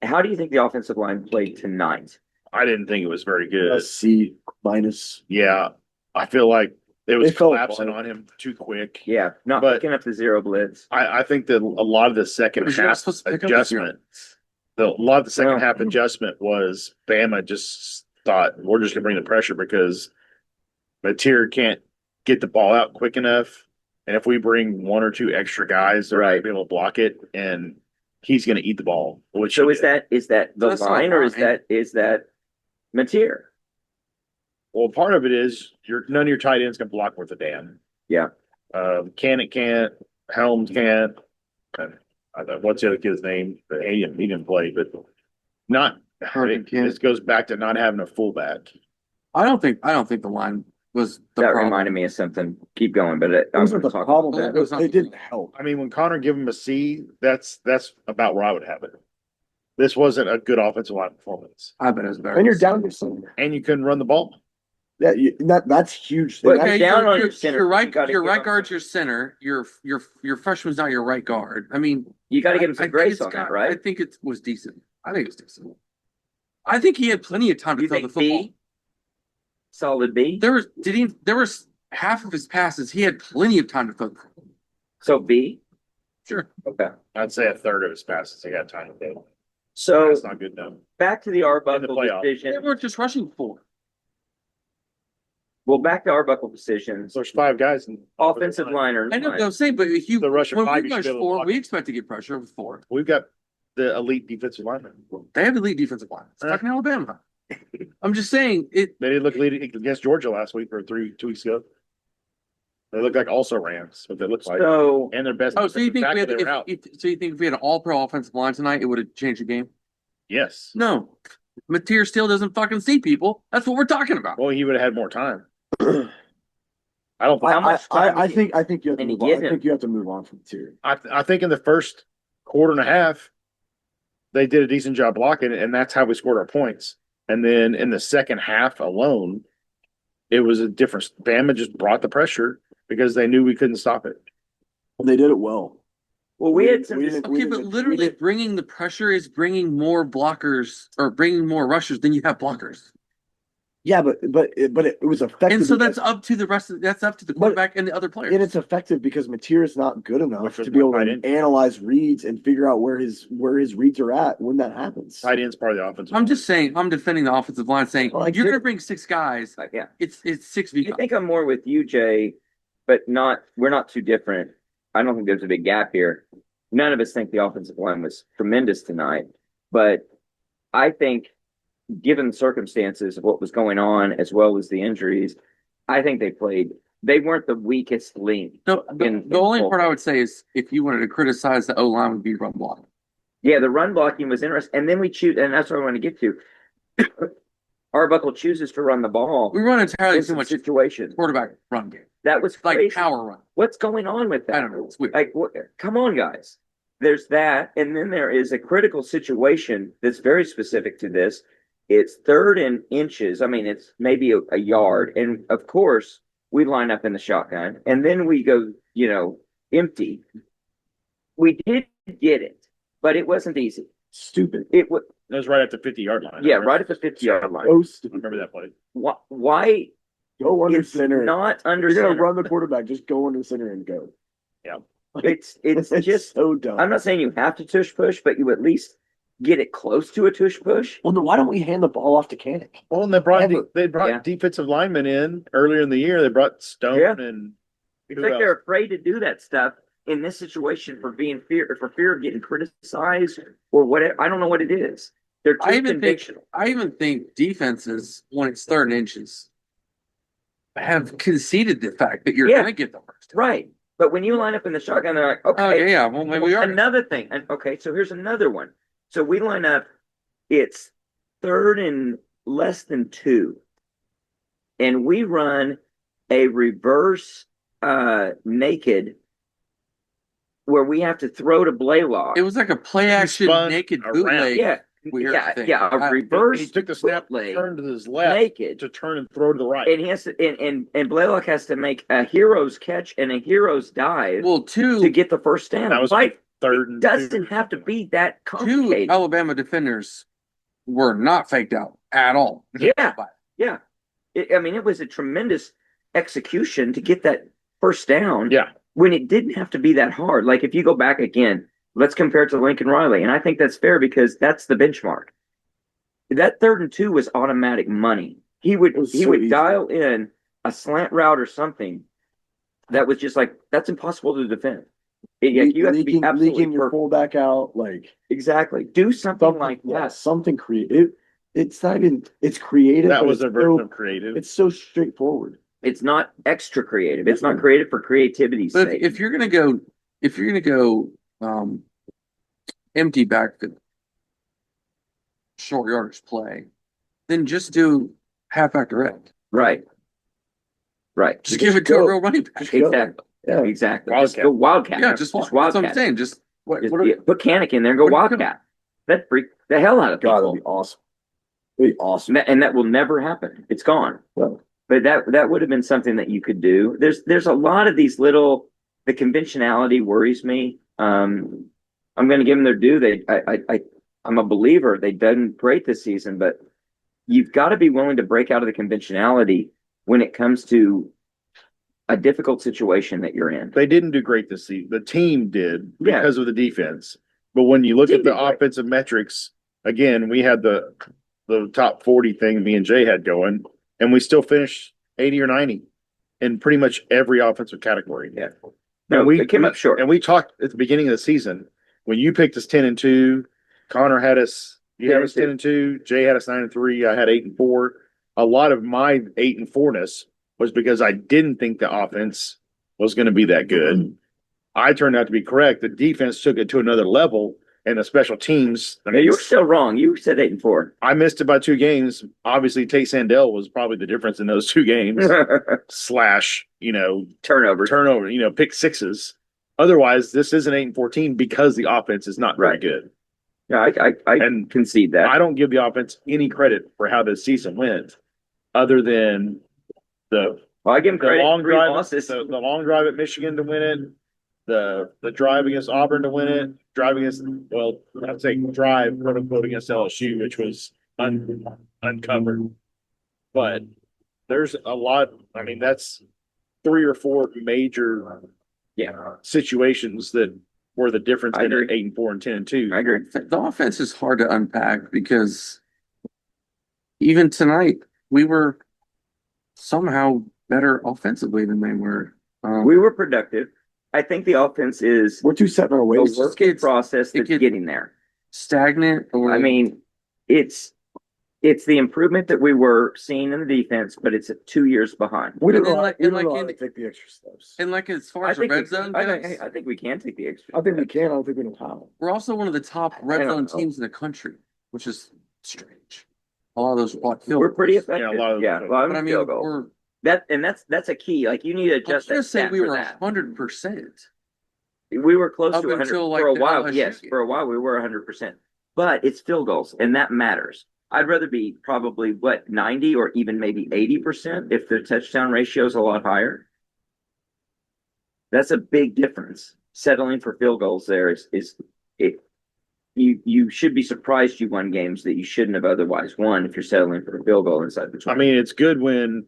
How do you think the offensive line played tonight? I didn't think it was very A good. C minus? Yeah, I feel like it was They fell collapsing apart. on him too quick. Yeah, not But- picking up the zero blitz. I think that a lot of the second But you're not half supposed to pick up the zero. adjustment, a lot of the second Well- half adjustment was Bama just thought we're just gonna bring the pressure because Mateer can't get the ball out quick enough, and if we bring one or two extra guys, they're Right. gonna be able to block it, and he's gonna eat the ball. Which So he is did. that the That's not line or is line. that Mateer? Well, part of it is none of your tight ends can block worth a damn. Yeah. Cannon can't, Helms can't. What's the other kid's name? He didn't play, but not. Harding can't. This goes back to not having a fullback. I don't think the line was the That problem. reminded me of something. Keep going, but I'm Those are gonna the talk problem. about that. It didn't help. I mean, when Connor gave him a C, that's about where I would have it. This wasn't a good offensive line performance, I bet it was better. And you're down to center. and you couldn't run the ball. That's huge. But That's- Okay, down your, on your, your center, your you right, gotta your give right him guard's some- your center. Your freshman's not your right guard. I mean, You got to give him I some grace it's on got- that, right? I think it was decent. I think it was decent. I think he had plenty of time to You throw the think football. B? Solid B? There was half of his passes. He had plenty of time to throw the football. So B? Sure. Okay. I'd say a third of his passes he got time to do. So That's not good enough. back to the Arbuckle playoff. They decision. weren't just rushing for. Well, back to Arbuckle decisions. So there's five guys in Offensive line or I know what line. I'm saying, but if you The rush of when five, we you should rush be able to four, block we it. expect to get pressure with four. We've got the elite defensive lineman. They have elite defensive line. It's Uh. fucking Alabama. I'm just saying it. They didn't look elite against Georgia last week or 2 weeks ago. They look like also Rams, what they look like. So And their best. Oh, so you think defensive we had tackle, they were out. so you think if we had an all-pro offensive line tonight, it would have changed the game? Yes. No, Mateer still doesn't fucking see people. That's what we're talking about. Well, he would have had more time. I don't. How much time I did he- think you have to and he move on. give I him- think you have to move on from Mateer. I think in the first quarter and a half, they did a decent job blocking, and that's how we scored our points. And then in the second half alone, it was a difference. Bama just brought the pressure because they knew we couldn't stop it. They did it well. well, we had some. we didn't- Okay, but literally bringing the pressure is bringing more blockers or bringing more rushers than you have blockers. Yeah, but it was effective. And so because- that's up to the rest of that's up to the But- quarterback and the other players. and it's effective because Mateer is not good Which enough was to be able my to tight end. analyze reads and figure out where his reads are at when that happens. Tight end's part of the offensive. I'm just saying, I'm defending the offensive line, saying Well, I you're get- going to bring six guys. Yeah. It's 6v. I think I'm more with you, Jay. but we're not too different. I don't think there's a big gap here. None of us think the offensive line was tremendous tonight, but I think given the circumstances of what was going on as well as the injuries, I think they weren't the weakest link. No, the only both. part I would say is if you wanted to criticize the O line would be run blocking. Yeah, the run blocking was interesting. And then we choose, and that's what I want to get to. Arbuckle chooses to run the ball. We run entirely in too some much situations. quarterback run game. That was Like crazy. power run. What's going on with that? I don't know. It's weird. Like, come on, guys. There's that, and then there is a critical situation that's very specific to this. It's 3rd and inches. I mean, it's maybe a yard, and of course, we line up in the shotgun, and then we go, empty. We did get it, but it wasn't easy. Stupid. It was, That was right at the 50-yard line. yeah, right at the 50-yard line. Oh, I stupid. remember that play. Why? Go under It's center. not under You're gonna center. run the quarterback. Just go under center and go. Yeah. It's just. so dumb. I'm not saying you have to tush push, but you at least get it close to a tush push. Well, then why don't we hand the ball off to Kanik? Well, and they brought Yeah. defensive linemen in earlier in the year. They brought Stone Yeah. and It's who like else? they're afraid to do that stuff in this situation for fear of getting criticized or whatever. I don't know what it is. They're too conventional. I even think defenses, when it's 3rd and inches, have conceded the fact that you're Yeah. going to get the first. Right. But when you line up in the shotgun, they're like, okay. Oh, yeah. Well, maybe we are. Another thing. And okay, so here's another one. So we line up, it's 3rd and less than 2. And we run a reverse naked where we have to throw to Blaylock. It was like a play action spun naked around. bootleg. yeah. Weird yeah, thing. yeah, a reverse He took the snap, bootleg, turned to his left naked. to turn and throw to the right. And he has to, and Blaylock has to make a hero's catch and a hero's dive Well, to get the first down. That was Like, 3rd and it doesn't have to be that two complicated. Alabama defenders were not faked out at all. Yeah. Yeah. I mean, it was a tremendous execution to get that first down. Yeah. When it didn't have to be that hard. Like if you go back again, let's compare it to Lincoln Riley. And I think that's fair because that's the benchmark. That 3rd and 2 was automatic money. He would easy. dial in a slant route or something that was just like that's impossible to defend. You have to be absolutely leaking your perfect. fullback out. Like Exactly. Do something like yeah, that. something creative. It's not even. It's creative. That but was it's a version so- of creative. It's so straightforward. It's not extra creative. It's not creative for creativity's But sake. if you're gonna go empty backfield, short yardage play, then just do halfback direct. Right. Right. Just give it to a real running back. Just go. Exactly. Yeah. Exactly. Wildcat. Just go wildcat. Yeah, just that's wildcat. what I'm saying. Just what Just, are yeah, put Kanik in there and go what are you wildcat. That freak the hell out of God, people. that'd be awesome. That'd be awesome. And that will never happen. It's gone. Well, But that would have been something that you could do. There's a lot of these little. The conventionality worries me. I'm going to give them their due. I'm a believer. They've done great this season, but you've got to be willing to break out of the conventionality when it comes to a difficult situation that you're in. They didn't do great this season. The team did Yeah. because of the defense. But when you look Team at the did great. offensive metrics, again, we had the top 40 thing me and Jay had going, and we still finished 80 or 90 in pretty much every offensive category. Yeah. And No, it came up short. And we talked at the beginning of the season when you picked us 10-2. Connor had us. You had us 10-2. Jay had us 9-3. I had 8-4. A lot of my 8-4ness was because I didn't think the offense was going to be that good. I turned out to be correct. The defense took it to another level, and the special teams. I No, mean, you were still wrong. You said 8-4. I missed it by 2 games. Obviously, Tate Sandell was probably the difference in those 2 games. Slash, Turnover. pick sixes. Otherwise, this is an 8-14 because the offense is not very Right. good. Yeah, I And concede that. I don't give the offense any credit for how this season went, other than the Well, I give him credit. long 3 drive, losses. the long drive at Michigan to win it, the drive against Auburn to win it, drive against I'd say drive quote unquote against LSU, which was uncovered. But there's a lot. I mean, that's 3 or 4 major situations that were the difference I in agree. 8-4 and 10-2. I agree. The offense is hard to unpack because even tonight we were somehow better offensively than they were. We were productive. I think the offense is We're too set in our a ways. work in gets- process it that's gets- getting there. Stagnant, or I mean, it's the improvement that we were seeing in the defense, but it's 2 years behind. We And don't know, like- we and don't know like how in- to take the extra steps. and like as far I as the think red we, zone I goes, think, I think we can take the extra. I think we can. I don't think we know how. we're also one of the top red I don't zone know. teams in the country, which is strange. A lot of those block field We're pretty goals. effective. Yeah, a lot of- Yeah, a lot of But I mean, field goals. we're That's a key. Like you need to I was adjust gonna that say stat we for were that. 100%. We were close Up to 100 until, like, for a the while. LSU Yes, game. for a while we were 100%. But it's field goals, and that matters. I'd rather be probably 90 or even maybe 80% if the touchdown ratio is a lot higher. That's a big difference. Settling for field goals there is it. You should be surprised you won games that you shouldn't have otherwise won if you're settling for a field goal inside the 20. I mean, it's good when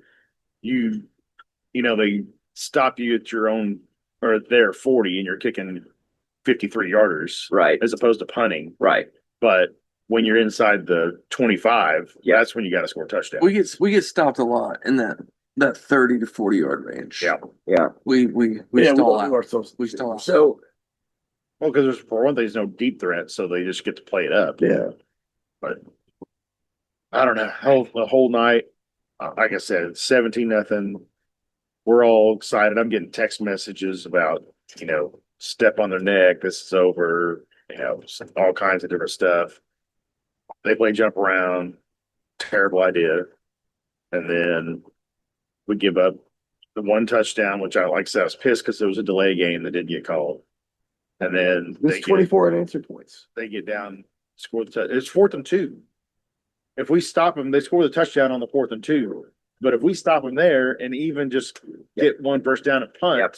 they stop you at your own or their 40 and you're kicking 53 yarders right, as opposed to punting. right. But when you're inside the 25, Yeah. that's when you got to score a touchdown. We get stopped a lot in that 30 to 40 yard range. Yeah. Yeah. We Yeah, stall don't do out. ourselves. We stall out. So Well, because for one thing, there's no deep threat, so they just get to play it up. Yeah. But I don't know. The whole night, like I said, it's 17-0. We're all excited. I'm getting text messages about, step on their neck. This is over. All kinds of different stuff. They play jump around. Terrible idea. And then we give up the one touchdown, which like I said, I was pissed because there was a delay game that didn't get called. And then There's 24 unanswered points. they get down, score the touchdown. It's 4th and 2. If we stop them, they score the touchdown on the 4th and 2. But if we stop them there and even just get one first down and punt, Yep.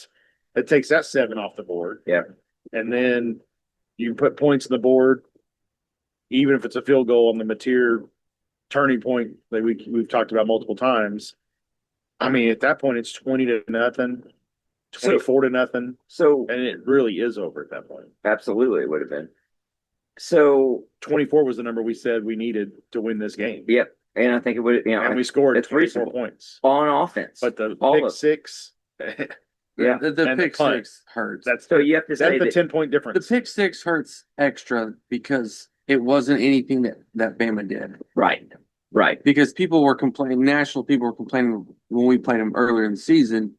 it takes that 7 off the board. Yeah. And then you put points on the board, even if it's a field goal on the Mateer turning point that we've talked about multiple times. I mean, at that point, it's 20-0, 24-0, so and it really is over at that point. absolutely it would have been. So 24 was the number we said we needed to win this game. yep, and I think it would. And we scored it's 24 reasonable. points. On offense. But the All pick of- six, Yeah. The And the pick punt. six hurts. that's So you have to say the that 10-point The difference. pick six hurts extra because it wasn't anything that Bama did. right, right. Because people were complaining, national people were complaining when we played them earlier in the season.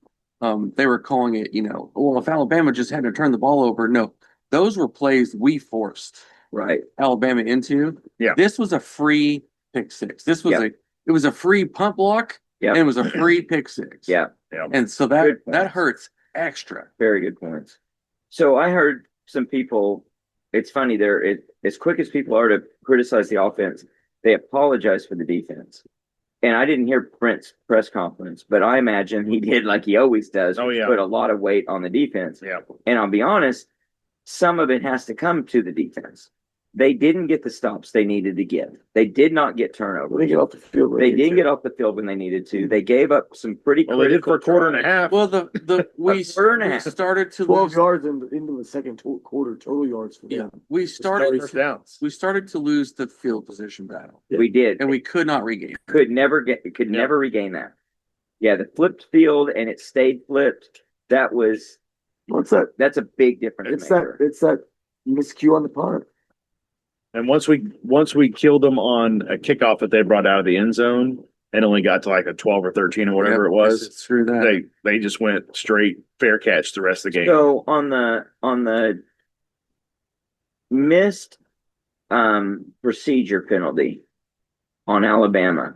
They were calling it, well, if Alabama just had to turn the ball over. No, those were plays we forced Right. Alabama into. Yeah. This was a free pick six. This was Yeah. it was a free punt block. Yeah. And it was a free pick six. Yeah. And so Good that points. hurts extra. Very good points. So I heard some people. It's funny. As quick as people are to criticize the offense, they apologize for the defense. And I didn't hear Brent's press conference, but I imagine he did like he always does. Oh, yeah. Put a lot of weight on the defense. Yeah. And I'll be honest, some of it has to come to the defense. They didn't get the stops they needed to get. They did not get turnovers. They get off the field. They didn't get off the field when they needed to. They gave up some pretty Well, they did critical for a quarter and a drives. half. Well, we quarter and a half. started to 12 lose. yards into the second quarter, total yards for Yeah, them. we started First downs. we started to lose the field position battle, We did. and we could not regain. Could never regain that. Yeah, the flipped field and it stayed flipped. That's a big difference It's maker. that miscue on the punt. And once we killed them on a kickoff that they brought out of the end zone and only got to like a 12 or 13 or whatever Yep, it was, screw that. they just went straight fair catch the rest of the game. So on the missed procedure penalty on Alabama,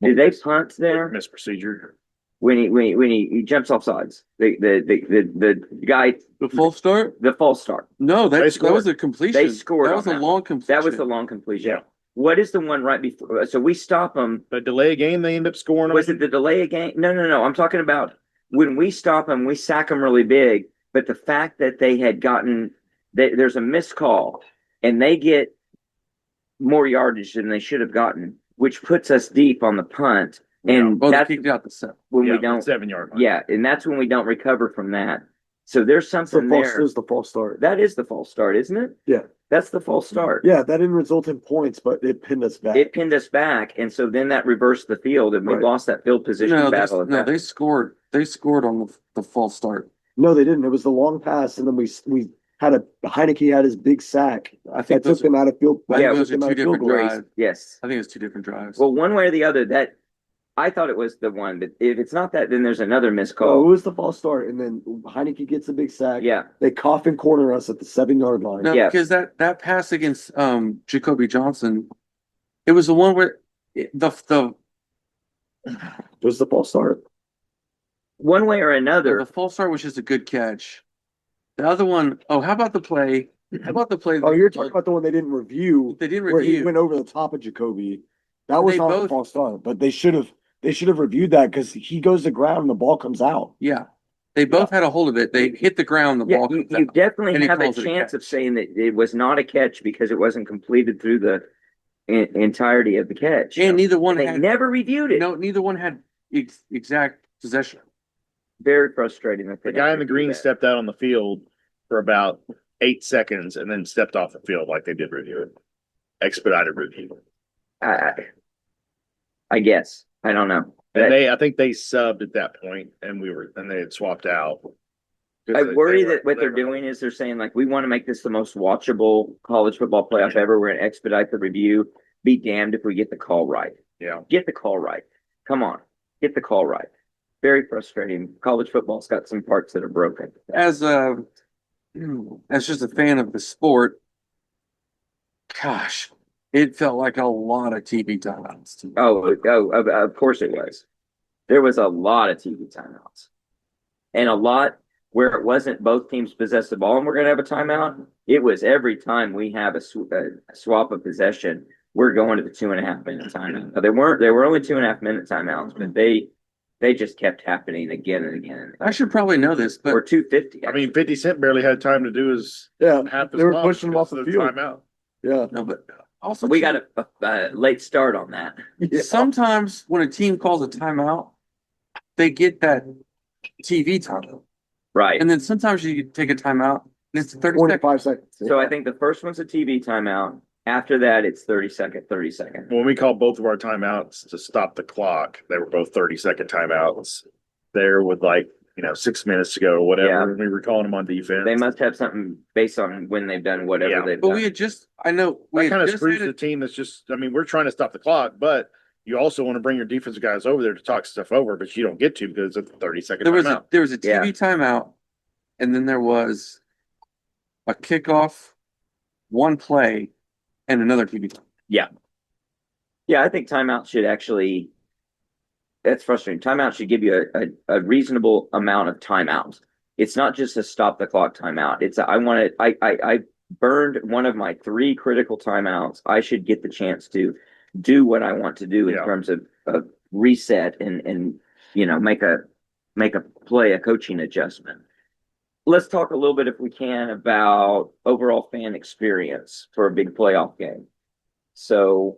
did they punt there Missed procedure. when he jumps off sides? The guy, The full start? the false start. No, They that scored. was a completion. They scored That on was a that. long completion. That was the long completion. Yeah. What is the one right before? So we stop them. The delay game they end up scoring. Was it the delay of game? No. I'm talking about when we stop them, we sack them really big. But the fact that they had gotten there's a missed call and they get more yardage than they should have gotten, which puts us deep on the punt. And Well, they that's kicked out the set. when Yeah, we don't. 7-yard line. Yeah, and that's when we don't recover from that. So there's It's the something false, there. it's the false start. That is the false start, isn't it? Yeah. That's the false start. Yeah, that didn't result in points, but it pinned us back. It pinned us back, and so then that reversed the field, and we Right. lost that field position No, battle. at that. they scored. They scored on the false start. No, they didn't. It was the long pass, and then we had Heineke had his big sack I think that took those, them out of field. I think Yeah, those are took them out two of field different goal. drives. Yes. I think it's two different drives. Well, one way or the other, that I thought it was the one, but if it's not that, then there's another missed Oh, it call. was the false start, and then Heineke gets a big sack. Yeah, They coffin corner us at the 7-yard line. No, Yeah. because that pass against Jacoby Johnson, it was the one where the It was the false start. one way or the another. false start was just a good catch. The other one, oh, how about the play? How about the play? Oh, you're talking about the one they didn't review, They didn't where he review. went over the top of Jacoby. That was They not the both- false start, but they should have reviewed that because he goes to ground and the ball comes out. Yeah, they both had a hold of it. They hit the ground. The Yeah, ball you, comes you out. definitely And he have a calls it a chance of catch. saying that it was not a catch because it wasn't completed through the entirety of the catch. And neither one They had never reviewed it. no. Neither one had exact possession. Very frustrating. That they The guy in never the do green that. stepped out on the field for about 8 seconds and then stepped off the field like they did review it. Expedited review. I guess. I don't know. And I think they subbed at that point and they had swapped out. I worry They that what they're were- doing is they're saying, like, we want to make this the most watchable college football playoff ever. We're going to expedite the review. Be damned if we get the call right. Yeah. Get the call right. Come on. Get the call right. Very frustrating. College football's got some parts that are broken. As just a fan of the sport, gosh, it felt like a lot of TV timeouts to me. Of course it was. There was a lot of TV timeouts. And a lot where it wasn't both teams possess the ball and we're going to have a timeout. It was every time we have a swap of possession, we're going to the 2.5 minute timeout. Now, they were only 2.5 minute timeouts, but they just kept happening again and again. I should probably know this, Or but 250. I mean, 50 Cent barely had time to do his Yeah, half his they were block pushing him off because the of field. timeout. Yeah, no, but also we got a late start on that. yeah. sometimes when a team calls a timeout, they get that TV timeout, Right. and then sometimes you take a timeout and it's 30 seconds. 45 seconds. So I think the first one's a TV timeout. After that, it's 30 second. When we called both of our timeouts to stop the clock, they were both 30-second timeouts. There with 6 minutes to go or whatever. Yeah. And we were calling them on defense. They must have something based on when they've done whatever Yeah. they've But done. we had just, I know, we That had kind of just screws had the team that's just, I mean, we're trying to stop the clock, but you also want to bring your defensive guys over there to talk stuff over, but you don't get to because it's a 30-second there was timeout. there was a Yeah. TV timeout, and then there was a kickoff, one play, and another TV time. Yeah, I think timeout should actually. That's frustrating. Timeout should give you a reasonable amount of timeouts. It's not just a stop the clock timeout. I burned one of my 3 critical timeouts. I should get the chance to do what I want to do in Yeah. terms of reset and make a play, a coaching adjustment. Let's talk a little bit, if we can, about overall fan experience for a big playoff game. So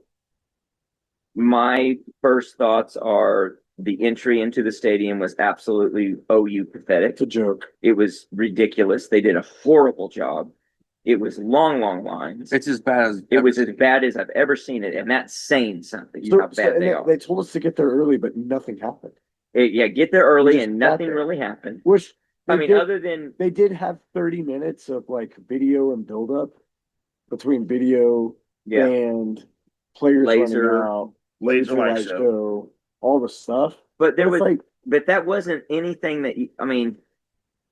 my first thoughts are the entry into the stadium was absolutely OU pathetic. It's a joke. It was ridiculous. They did a horrible job. It was long lines. It's as bad as It was as bad as I've ever seen it, and that's saying something. How bad they are. They told us to get there early, but nothing happened. Yeah, get there early, just and got nothing there. really happened. Which I they mean, did- other than they did have 30 minutes of video and build up between video yeah, and players Laser. running out, Laser light light show. all the stuff. but there It's was, but that wasn't anything that I mean.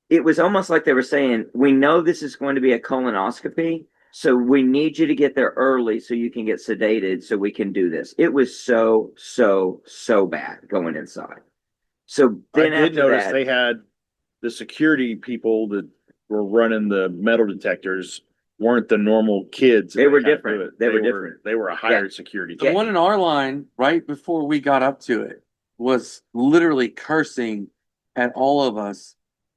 It was almost like they were saying, "We know this is going to be a colonoscopy, so we need you to get there early so you can get sedated, so we can do this." It was so bad going inside. So then I did after notice that, they had the security people that were running the metal detectors weren't the normal kids. They were that had to different. do it. They were different. They were a hired security the team. one in our line right before we got up to it was literally cursing at all of us,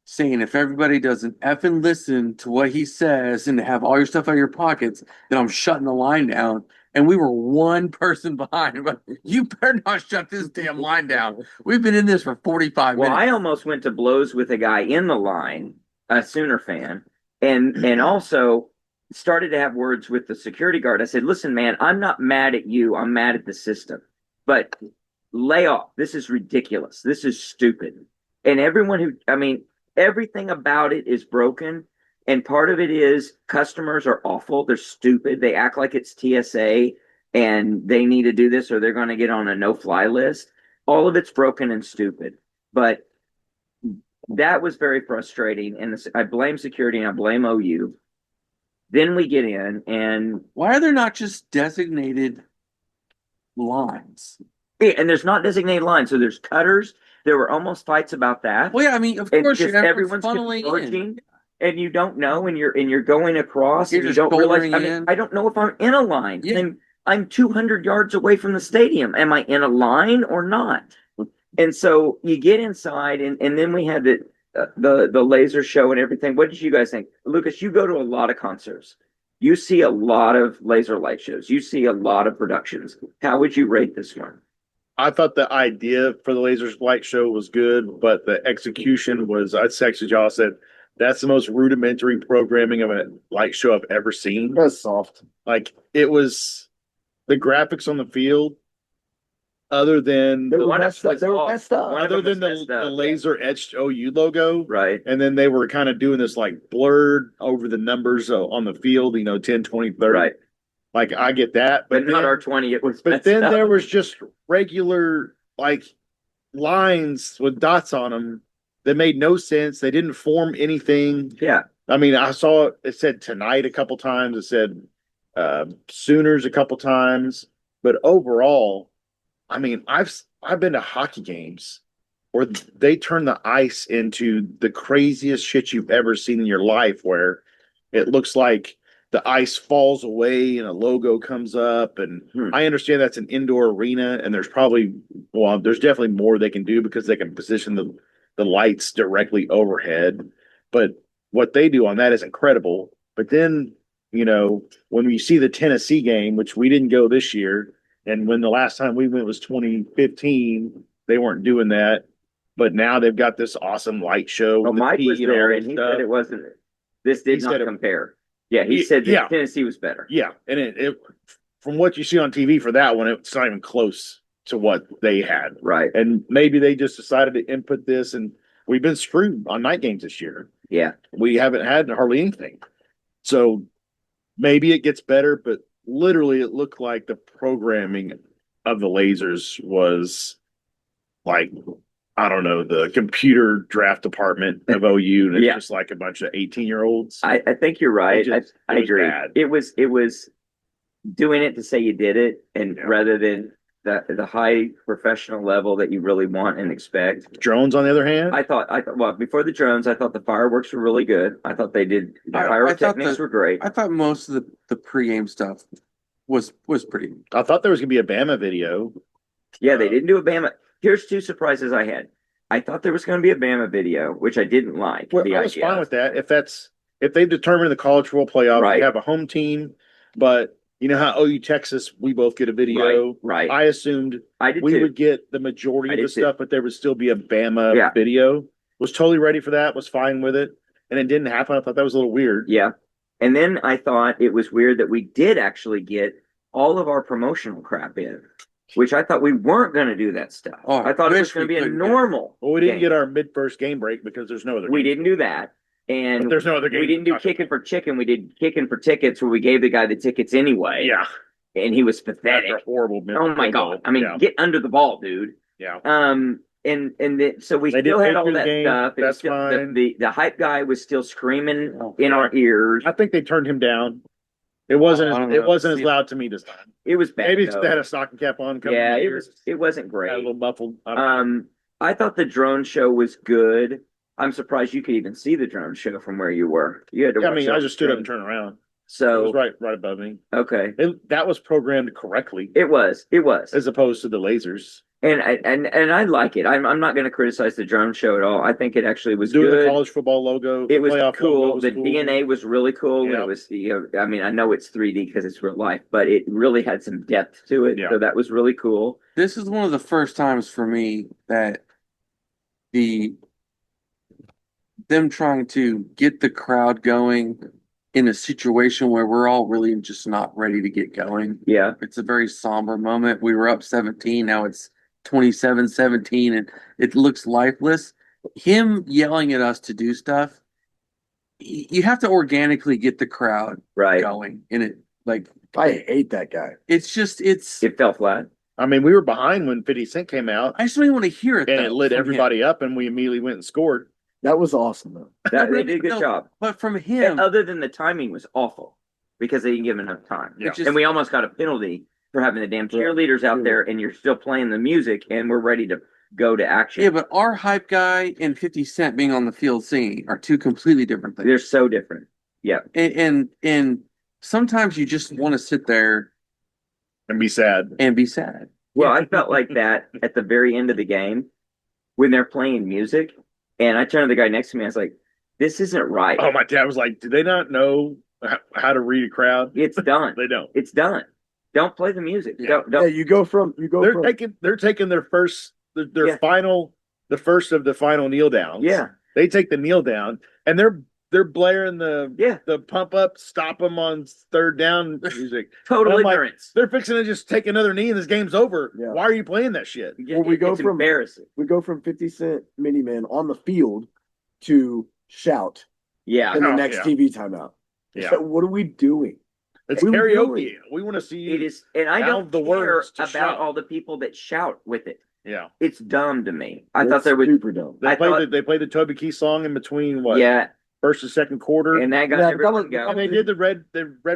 saying if everybody doesn't effing listen to what he says and to have all your stuff out of your pockets, then I'm shutting the line down. And we were one person behind. But you better not shut this damn line down. We've been in this for 45 well, minutes. I almost went to blows with a guy in the line, a Sooner fan, and also started to have words with the security guard. I said, listen, man, I'm not mad at you. I'm mad at the system. But lay off. This is ridiculous. This is stupid. And everyone who, I mean, everything about it is broken. And part of it is customers are awful. They're stupid. They act like it's TSA and they need to do this or they're going to get on a no-fly list. All of it's broken and stupid. But that was very frustrating. And I blame security and I blame OU. Then we get in and Why are there not just designated lines? yeah, and there's not designated lines. So there's cutters. There were almost fights about that. Well, yeah, I mean, of And course, just you're everyone's funneling in. converging and you don't know and you're going across You're and you just don't realize shouldering in. I don't know if I'm in a line. Yeah. And I'm 200 yards away from the stadium. Am I in a line or not? And so you get inside and then we had the laser show and everything. What did you guys think? Lucas, you go to a lot of concerts. You see a lot of laser light shows. You see a lot of productions. How would you rate this one? I thought the idea for the laser light show was good, but the execution was, I texted y'all, said, that's the most rudimentary programming of a light show I've ever seen. That's soft. Like, it was the graphics on the field, other than They were One of messed up. was They were off. messed up. One of other them than was the, messed the up. laser etched OU logo. Right. And then they were kind of doing this like blurred over the numbers on the field, 10, 20, 30. Right. Like, I get that. But not then- our 20. It was But messed then up. there was just regular like lines with dots on them that made no sense. They didn't form anything. Yeah. I mean, I saw it said tonight a couple times. It said Sooners a couple times. But overall, I mean, I've been to hockey games where they turn the ice into the craziest shit you've ever seen in your life, where it looks like the ice falls away and a logo comes up. And I understand that's an indoor arena, and there's definitely more they can do because they can position the lights directly overhead. But what they do on that is incredible. But then, when we see the Tennessee game, which we didn't go this year, and when the last time we went was 2015, they weren't doing that. But now they've got this awesome light show. Well, with the Mike was tea and all there that and he stuff. said it wasn't. This did He not said it- compare. Yeah, he said that Yeah. Tennessee was better. Yeah, and it from what you see on TV for that one, it's not even close to what they had. Right. And maybe they just decided to input this, and we've been screwed on night games this year. Yeah. We haven't had hardly anything. So maybe it gets better, but literally it looked like the programming of the lasers was like, I don't know, the computer draft department of OU, and it's Yeah. just like a bunch of 18-year-olds. I think you're right. It I was agree. bad. It was doing it to say you did it, and Yeah. rather than the high professional level that you really want and expect. Drones, on the other hand, I thought well before the drones, I thought the fireworks were really good. I thought the I pyrotechnics thought were great. I thought most of the pregame stuff was pretty. I thought there was gonna be a Bama video. Yeah, they didn't do a Bama. Here's two surprises I had. I thought there was going to be a Bama video, which I didn't like. Well, the I was idea. fine with that. If they've determined the college football playoff, Right. we have a home team, but you know how OU Texas, we both get a video. Right. I assumed I did we too. would get the majority I of the did too. stuff, but there would still be a Bama Yeah. video. Was totally ready for that, was fine with it. And it didn't happen. I thought that was a little weird. Yeah. And then I thought it was weird that we did actually get all of our promotional crap in, which I thought we weren't going to do that stuff. Oh, I thought it was wish going to we be a couldn't get- normal. Well, we didn't game. get our mid-first game break because there's no other We game. didn't do that. And But there's no other game. we didn't do kicking for chicken. We did kicking for tickets where we gave the guy the tickets anyway. Yeah. And he was That's pathetic. a horrible. Oh my God. I mean, yeah. get under the ball, dude. Yeah. So we They still didn't had take all through the that game. stuff. It was That's still, fine. the hype guy was still screaming in our ears. I think they turned him down. It wasn't. I don't It know. wasn't as See- loud to me this time. It was bad. Maybe it's though. they had a stocking cap on. Coming Yeah, in it here. was. It wasn't Had a great. little muffled. I don't know. I thought the drone show was good. I'm surprised you could even see the drone show from where you were. You had to. Yeah, I watch mean, it I on just stood up and screen. turned around. It So was right above me. okay, That was programmed correctly, it was. as opposed to the lasers. And I like it. I'm not going to criticize the drone show at all. I think it actually was Doing the good. college football logo, It the was playoff cool. logo was The cool. DNA was really cool. Yeah. It was, I mean, I know it's 3D because it's real life, but it really had some depth to it. Yeah. So that was really cool. This is one of the first times for me that them trying to get the crowd going in a situation where we're all really just not ready to get going. Yeah. It's a very somber moment. We were up 17, now it's 27-17, and it looks lifeless. Him yelling at us to do stuff, you have to organically get the crowd Right. going. And it, like, I hate that guy. it's just, It fell flat. I mean, we were behind when 50 Cent came out, I just don't even want to hear it. and though, it lit from him. everybody up, and we immediately went and scored. That was awesome though. They did a good No, job. But from him, Other than the timing was awful because they didn't give enough time. Yeah. just- And we almost got a penalty for having the damn cheerleaders out there, and you're still playing the music, and we're ready to go to action. yeah, but our hype guy and 50 Cent being on the field singing are two completely different things. They're so different. Yeah. And sometimes you just want to sit there And be sad. and be sad. Well, I felt like that at the very end of the game when they're playing music, and I turned to the guy next to me. I was like, "This isn't right. Oh, my dad was like, "Do they not know how to read a crowd?" It's done. They don't. It's done. Don't play the music. Yeah. Don't." Yeah, you go from They're taking their first, their Yeah. final, the first of the final kneel downs. Yeah. They take the kneel down, and they're blaring Yeah. the pump up, stop them on third down music. Total And I'm like, ignorance. They're fixing to just take another knee and this game's over. Yeah. Why are you playing that shit? Well, we go It's from- embarrassing. 50 Cent Miniman on the field to shout Yeah. in the Oh, next yeah. TV timeout. Yeah. So what are we doing? It's We were karaoke. doing- We want to see It is, and I Mouth don't the care words to about shout. all the people that shout with it. Yeah. It's dumb to me. I It's thought there was, super dumb. They I played thought- they played the Toby Keith song in between yeah, first and second quarter. and that got Yeah, everyone that was- And going. they did the red,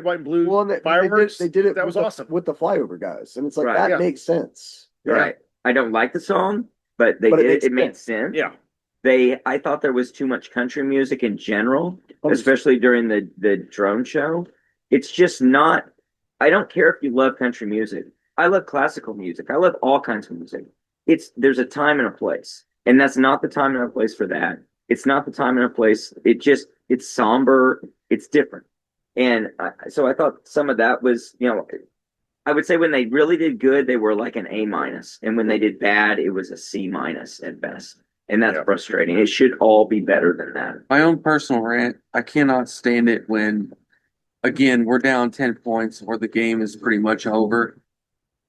white, and blue Well, and fireworks. They did it. That was with awesome. with the flyover guys, and it's like Right, that yeah. makes sense. Right. I don't like the song, but they But it did. makes It made sense. sense. Yeah. I thought there was too much country music in general, Oh, especially during the drone show. It's just not. I don't care if you love country music. I love classical music. I love all kinds of music. There's a time and a place, and that's not the time and a place for that. It's not the time and a place. It's somber. It's different, and so I thought some of that was, I would say when they really did good, they were like an A minus, and when they did bad, it was a C minus at best. And that's Yeah. frustrating. It should all be better than that. My own personal rant, I cannot stand it when, again, we're down 10 points or the game is pretty much over.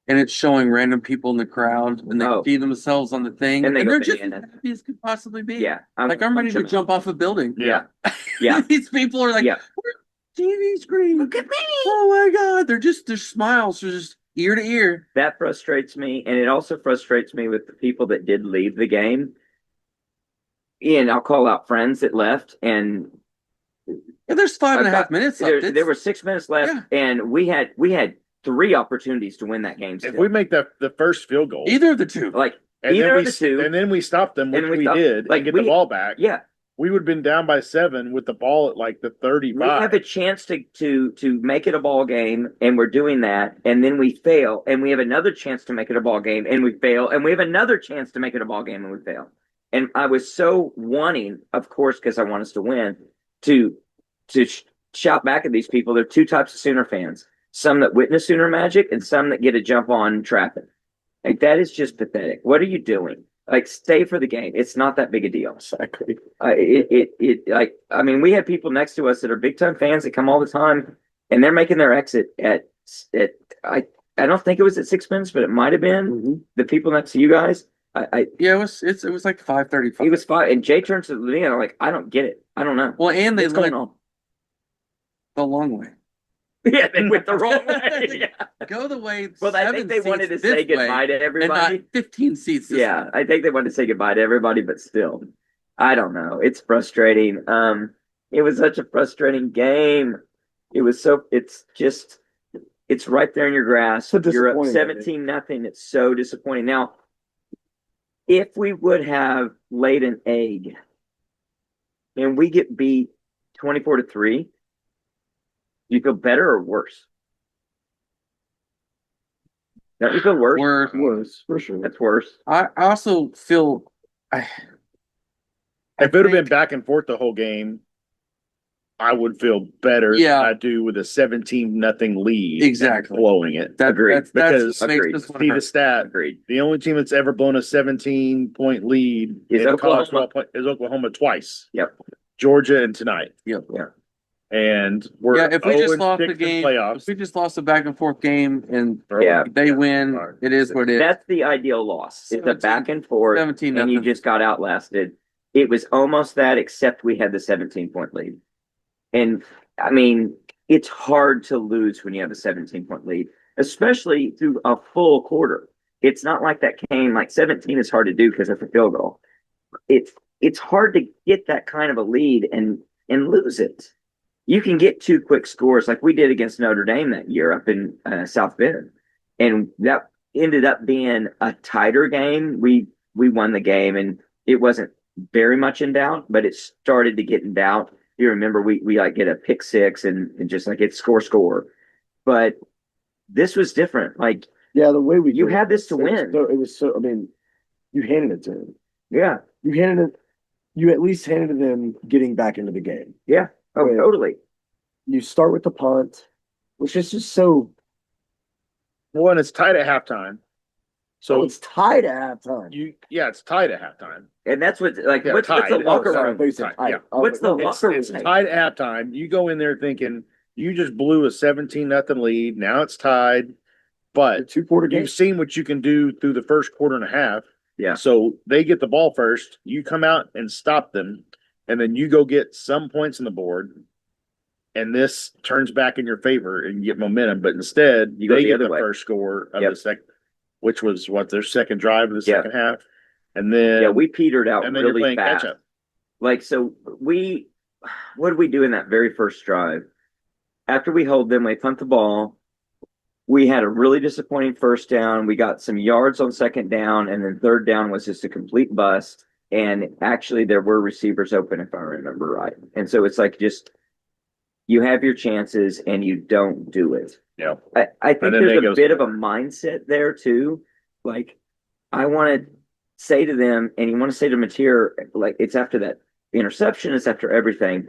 And it's showing random people in the crowd and they Oh. see themselves on the thing. And And, they go they're just as bananas. happy as could possibly be. Yeah. Like I'm ready to jump off a building. Yeah. Yeah. These people are like, Yeah. "We're TV screen. Look at me. Oh my God. Their smiles are just ear to ear. That frustrates me. And it also frustrates me with the people that did leave the game. And I'll call out friends that left. And Yeah, there's 5.5 minutes left. there were 6 minutes left. Yeah. And we had 3 opportunities to win that game. If Still. we make the first field goal, Either of the two. Like, and either then of the two. and then we stopped them, which And we we stopped- did, like, and get we- the ball back. yeah. We would have been down by 7 with the ball at like the We 35. have a chance to make it a ball game, and we're doing that, and then we fail, and we have another chance to make it a ball game, and we fail, and we have another chance to make it a ball game, and we fail. And I was so wanting, of course, because I want us to win, to shout back at these people. There are 2 types of Sooner fans: some that witness Sooner magic, and some that get a jump on traffic. Like, that is just pathetic. What are you doing? Like, stay for the game. It's not that big a deal. Exactly. I mean, we have people next to us that are big time fans that come all the time, and they're making their exit at I don't think it was at 6 minutes, but it might have been. Mhm. The people next to you guys. Yeah, it was like 5:35. He was fine, and Jay turns to me and I'm like, I don't get it. I don't know Well, and they what's going went on. the long way. Yeah, they went the wrong way. Yeah. Go the way. Well, I 7 think they wanted to seats say this way goodbye to and everybody. not 15 seats. This Yeah, way. I think they wanted to say goodbye to everybody, but still, I don't know. It's frustrating. It was such a frustrating game. It's right there in your grasp. So You're up disappointing, 17-0. It's so disappointing. Now, if we would have laid an egg and we get beat 24-3, do you feel better or worse? Don't you feel worse? Worse, for sure. That's worse. I also feel. If it would have been back and forth the whole game, I would feel better Yeah. than I do with a 17-0 lead. Exactly. and blowing it. Agreed. That's Because- what makes agreed. this one See the hurt. stat. Agreed. The only team that's ever blown a 17-point lead Is in college Oklahoma. football is Oklahoma twice. Yep. Georgia and tonight. Yep. Yeah. and we're Yeah, if we just 0-6 lost the in game, playoffs. if we just lost a back and forth game and Yeah. they win, it is what it is. That's the ideal loss. It's a 17 back and forth, 17 and you nothing. just got outlasted. It was almost that, except we had the 17-point lead. And I mean, it's hard to lose when you have a 17-point lead, especially through a full quarter. It's not like that game, like 17 is hard to do because of a field goal. It's hard to get that kind of a lead and lose it. You can get two quick scores like we did against Notre Dame that year up in South Bend, and that ended up being a tighter game. We won the game, and it wasn't very much in doubt, but it started to get in doubt. You remember we like get a pick six and just like it's score. But this was different. Like Yeah, the way we you did had this to it was win. so, it was so. I mean, you handed it to him. Yeah, You handed it. You at least handed them getting back into the game. yeah. Oh, Wait. totally. You start with the punt, which is just so. One, it's tied at halftime. So It's tied at halftime. it's tied at halftime. And that's what like Yeah, what's the tied. locker Oh, room? They said Tied, tied. yeah. I was What's the like, no, locker It's room? tied at halftime. You go in there thinking you just blew a 17-0 lead. Now it's tied, the but 2-quarter game. you've seen what you can do through the first quarter and a half. Yeah. So they get the ball first. You come out and stop them, and then you go get some points on the board. And this turns back in your favor and you get momentum. But instead, You go they the get other the way. first score of Yep. the second, which was their second drive of the Yeah. second half. And then Yeah, we petered out and then you're really playing fast. catch up. Like so what did we do in that very first drive? After we hold them, we punt the ball. We had a really disappointing first down. We got some yards on second down, and then third down was just a complete bust. And actually, there were receivers open, if I remember right. And so it's like just you have your chances and you don't do it. Yeah. I think And then there's they a go bit of a score. mindset there too. Like I want to say to them, and you want to say to Mateer, like it's after that interception, it's after everything.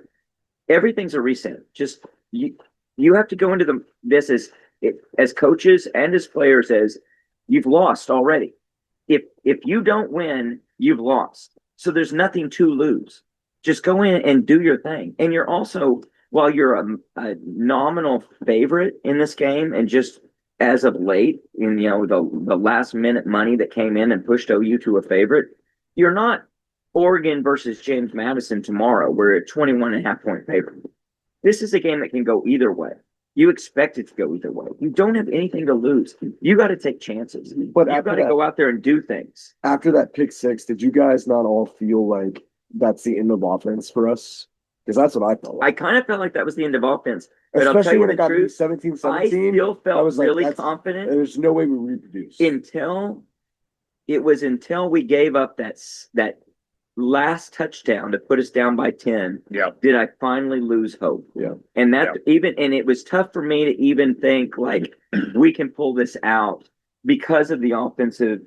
Everything's a reset. Just you have to go into this as coaches and as players as you've lost already. If you don't win, you've lost. So there's nothing to lose. Just go in and do your thing. And you're also, while you're a nominal favorite in this game, and just as of late, in the last minute money that came in and pushed OU to a favorite, you're not Oregon versus James Madison tomorrow. We're a 21.5-point favorite. This is a game that can go either way. You expect it to go either way. You don't have anything to lose. You got to take chances. But you after got to that- go out there and do things. After that pick six, did you guys not all feel like that's the end of offense for us? Because that's what I felt I like. kind of felt like that was the end of offense. But I'll tell Especially you when the it got to be truth, 17-17. I still I felt was like, really that's- confident There's no way we reproduce. until we gave up that last touchdown to put us down by 10. Yeah. Did I finally lose hope? Yeah. And it was tough for me to even think like we can pull this out because of the offensive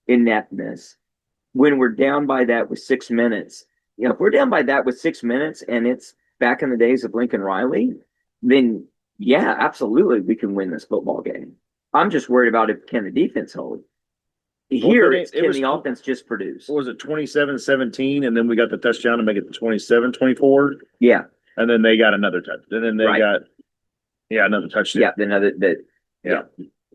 ineptness. When we're down by that with 6 minutes, if we're down by that with 6 minutes and it's back in the days of Lincoln Riley, then yeah, absolutely we can win this football game. I'm just worried about if can the defense hold. Here, can the offense just produce? What was it, 27-17, and then we got the touchdown to make it 27-24, Yeah, and then they got another touch. And then they Right. got another touchdown. yeah.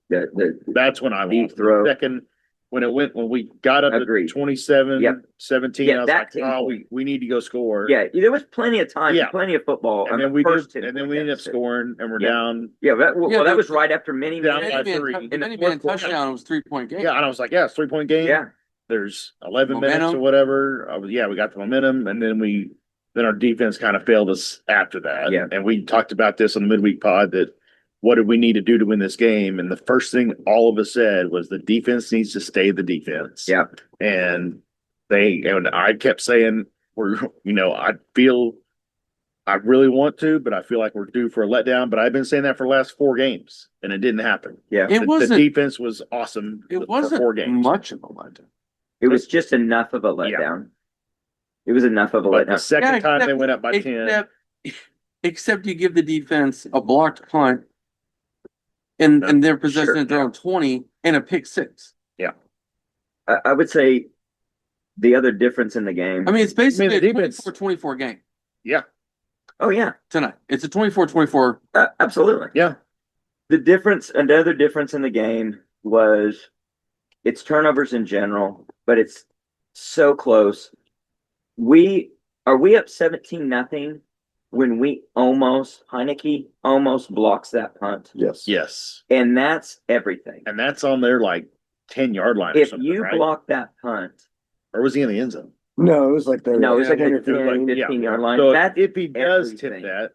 The That's when I deep lost. throw. Second, when we got up Agreed. to 27-17, Yeah, I was that like, team- oh, we need to go score. Yeah, there was plenty of time, Yeah. plenty of football. And on then the we first did, 10 and then we ended up deficit. scoring, and we're Yeah. down. Yeah, that Yeah, was right after many Down minutes. by Any three. man, In the any fourth man quarter. touchdown was 3-point game. Yeah, and I was like, yeah, it's 3-point game. Yeah, There's 11 minutes Momentum. or whatever. We got the momentum, and then our defense kind of failed us after that. Yeah. And we talked about this on the midweek pod that what did we need to do to win this game? And the first thing all of us said was the defense needs to stay the defense. yeah. And I kept saying I really want to, but I feel like we're due for a letdown. But I've been saying that for the last 4 games, and it didn't happen. Yeah. It The wasn't. defense was awesome It for wasn't 4 games. much of a letdown. It was just enough of a letdown. It was enough of a But the letdown. second time they except- went up by 10. Except you give the defense a blocked punt and their possession Sure. at their own 20 and a pick six. I would say the other difference in the game. I mean, it's basically the a defense- 24-24 game. Yeah. Oh yeah, tonight. It's a 24-24. absolutely. Yeah. Another difference in the game was it's turnovers in general, but it's so close. We up 17-0 when Heineke almost blocks that punt. Yes. Yes. And that's everything. And that's on their like 10-yard line or If something, you right? block that punt, Or was he in the end zone? No, it was like their no, it's like it the was like- 10, yeah. 15-yard line. So That's if he does everything. tip that,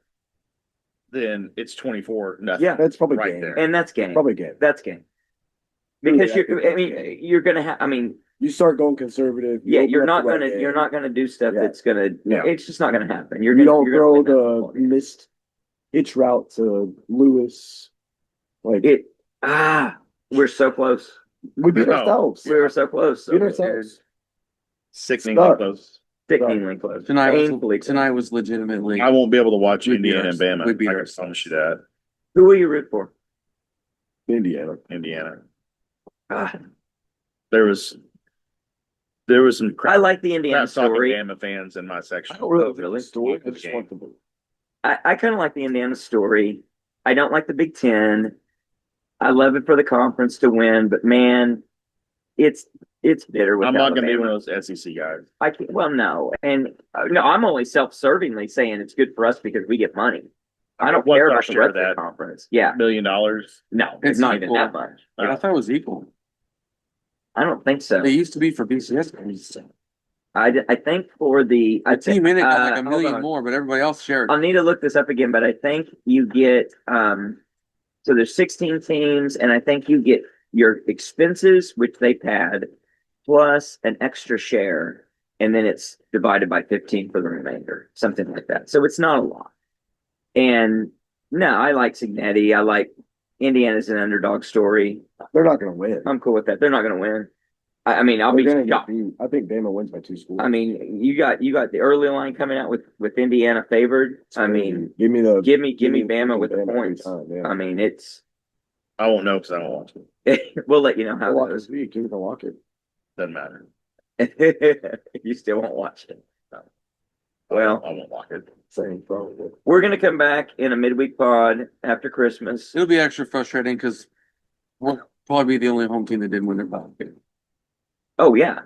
then it's 24-0. Yeah. That's probably Right game. there. And that's game. Probably game. That's game. Because you're gonna have. I mean, You start going conservative. yeah, open you're up not the right gonna game. you're not gonna do stuff Yeah. that's gonna. Yeah. It's just not gonna happen. You You're don't gonna throw win that the football game. missed hitch route to Lewis. Like We're so close. we beat No. ourselves. We were so close. Beat ourselves. Sickeningly Stuck. close. Sickeningly close. Tonight Painfully was legitimately. I won't be able to watch We'd beat Indiana and ourselves. Bama. We'd beat I can ourselves. promise you that. Who will you root for? Indiana. Indiana. God. There was some I crap, like the Indiana crap talking story. Bama fans in my section. I don't really Oh, think really? the story. After I the just game. want the I kind of like the Indiana story. I don't like the Big Ten. I love it for the conference to win, but man, it's bitter with I'm not going to be Alabama. one of those SEC guys. I can't, well, no, and no, I'm only self-servingly saying it's good for us because we get money. I don't What's care our about the share rest of of the that? conference. Yeah, $1 million. no, It's it's not equal. even that much. I thought it was equal. I don't think so. They used to be for BCS games. I think for the The team in it got like a hold million on. more, but everybody else shared. I'll need to look this up again, but I think you get so there's 16 teams, and I think you get your expenses, which they pad, plus an extra share, and then it's divided by 15 for the remainder, something like that. So it's not a lot. And no, I like Signetti. I like Indiana's an underdog story. They're not going to win. I'm cool with that. They're not going to win. I mean, I'll They're be going to get shocked. beat. I think Bama wins by 2 scores. I mean, you got the early line coming out with Indiana favored. I mean, give me give me Bama with the Bama every points. time, yeah. I mean, it's I won't know because I don't watch it. we'll let you know how I'll it walk goes. this week. Give me the lock it. Doesn't matter. You still won't watch it. I Well, won't watch it. Same probably. we're gonna come back in a midweek pod after Christmas. It'll be extra frustrating because we'll probably be the only home team that didn't win their ball game. Oh yeah.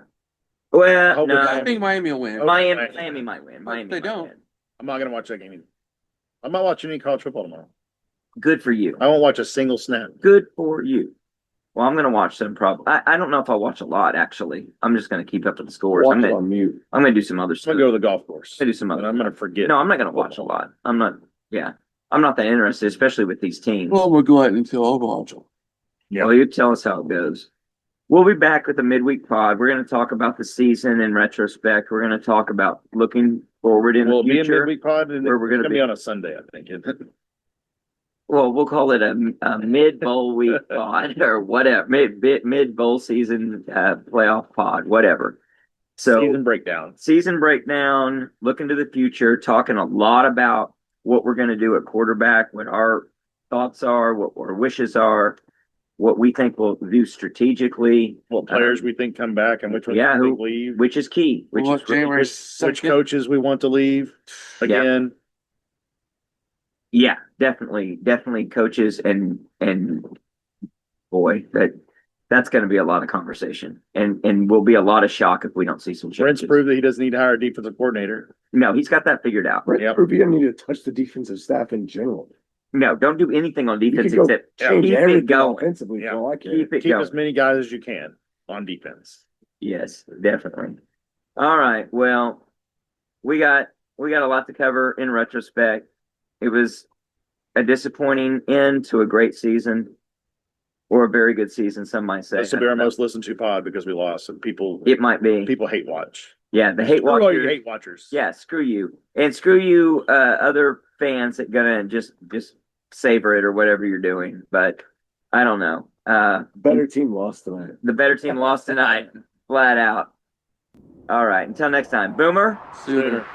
Well, Hope no, I think Miami will win. Miami might win. Miami they might don't. win. I'm not going to watch that game either. I'm not watching any college football tomorrow. Good for you. I won't watch a single snap. Good for you. Well, I'm gonna watch some probably. I don't know if I'll watch a lot actually. I'm just gonna keep up with the scores. Watch it on mute. I'm gonna do some other I'm stuff. going to go to the golf course. I do some And other. I'm going to forget. No, I'm not gonna watch a lot. I'm not. Yeah, I'm not that interested, especially with these teams. Well, we'll go ahead until Overwatch. Yeah. Well, you tell us how it goes. We'll be back with a midweek pod. We're going to talk about the season in retrospect. We're going to talk about looking forward in Will the it be a future. midweek pod? And Where we're it's gonna gonna be. be on a Sunday, I think. Isn't it? Well, we'll call it a mid bowl week pod or whatever, mid bowl season playoff pod, whatever. So Season breakdown. season breakdown, looking to the future, talking a lot about what we're going to do at quarterback, what our thoughts are, what our wishes are, what we think we'll do strategically, What players we think come back and which ones yeah, we who- think leave. which is key. Which Well, is really- January Which 2nd. coaches we want to leave again. yeah, definitely coaches and boy, that's going to be a lot of conversation and will be a lot of shock if we don't see some Brent's changes. proved that he doesn't need to hire a defensive coordinator. No, he's got that figured out. Brett Yep. Rubio needed to touch the defensive staff in general. No, don't do anything on You defense could go except change keep it everything going. offensively Yeah. for all I care. Keep it Keep going. as many guys as you can on defense. Yes, definitely. All right. Well, we got a lot to cover in retrospect. It was a disappointing end to a great season, or a very good season, some might say. This will be our most listened to pod because we lost, and people It might be. hate watch. Yeah, the hate Screw all you watchers. hate watchers. Yeah, screw you, and screw you, other fans that gonna just savor it or whatever you're doing. But I don't know. Better team lost tonight. The better team lost tonight, flat out. All right. Until next time, Boomer. Sooner.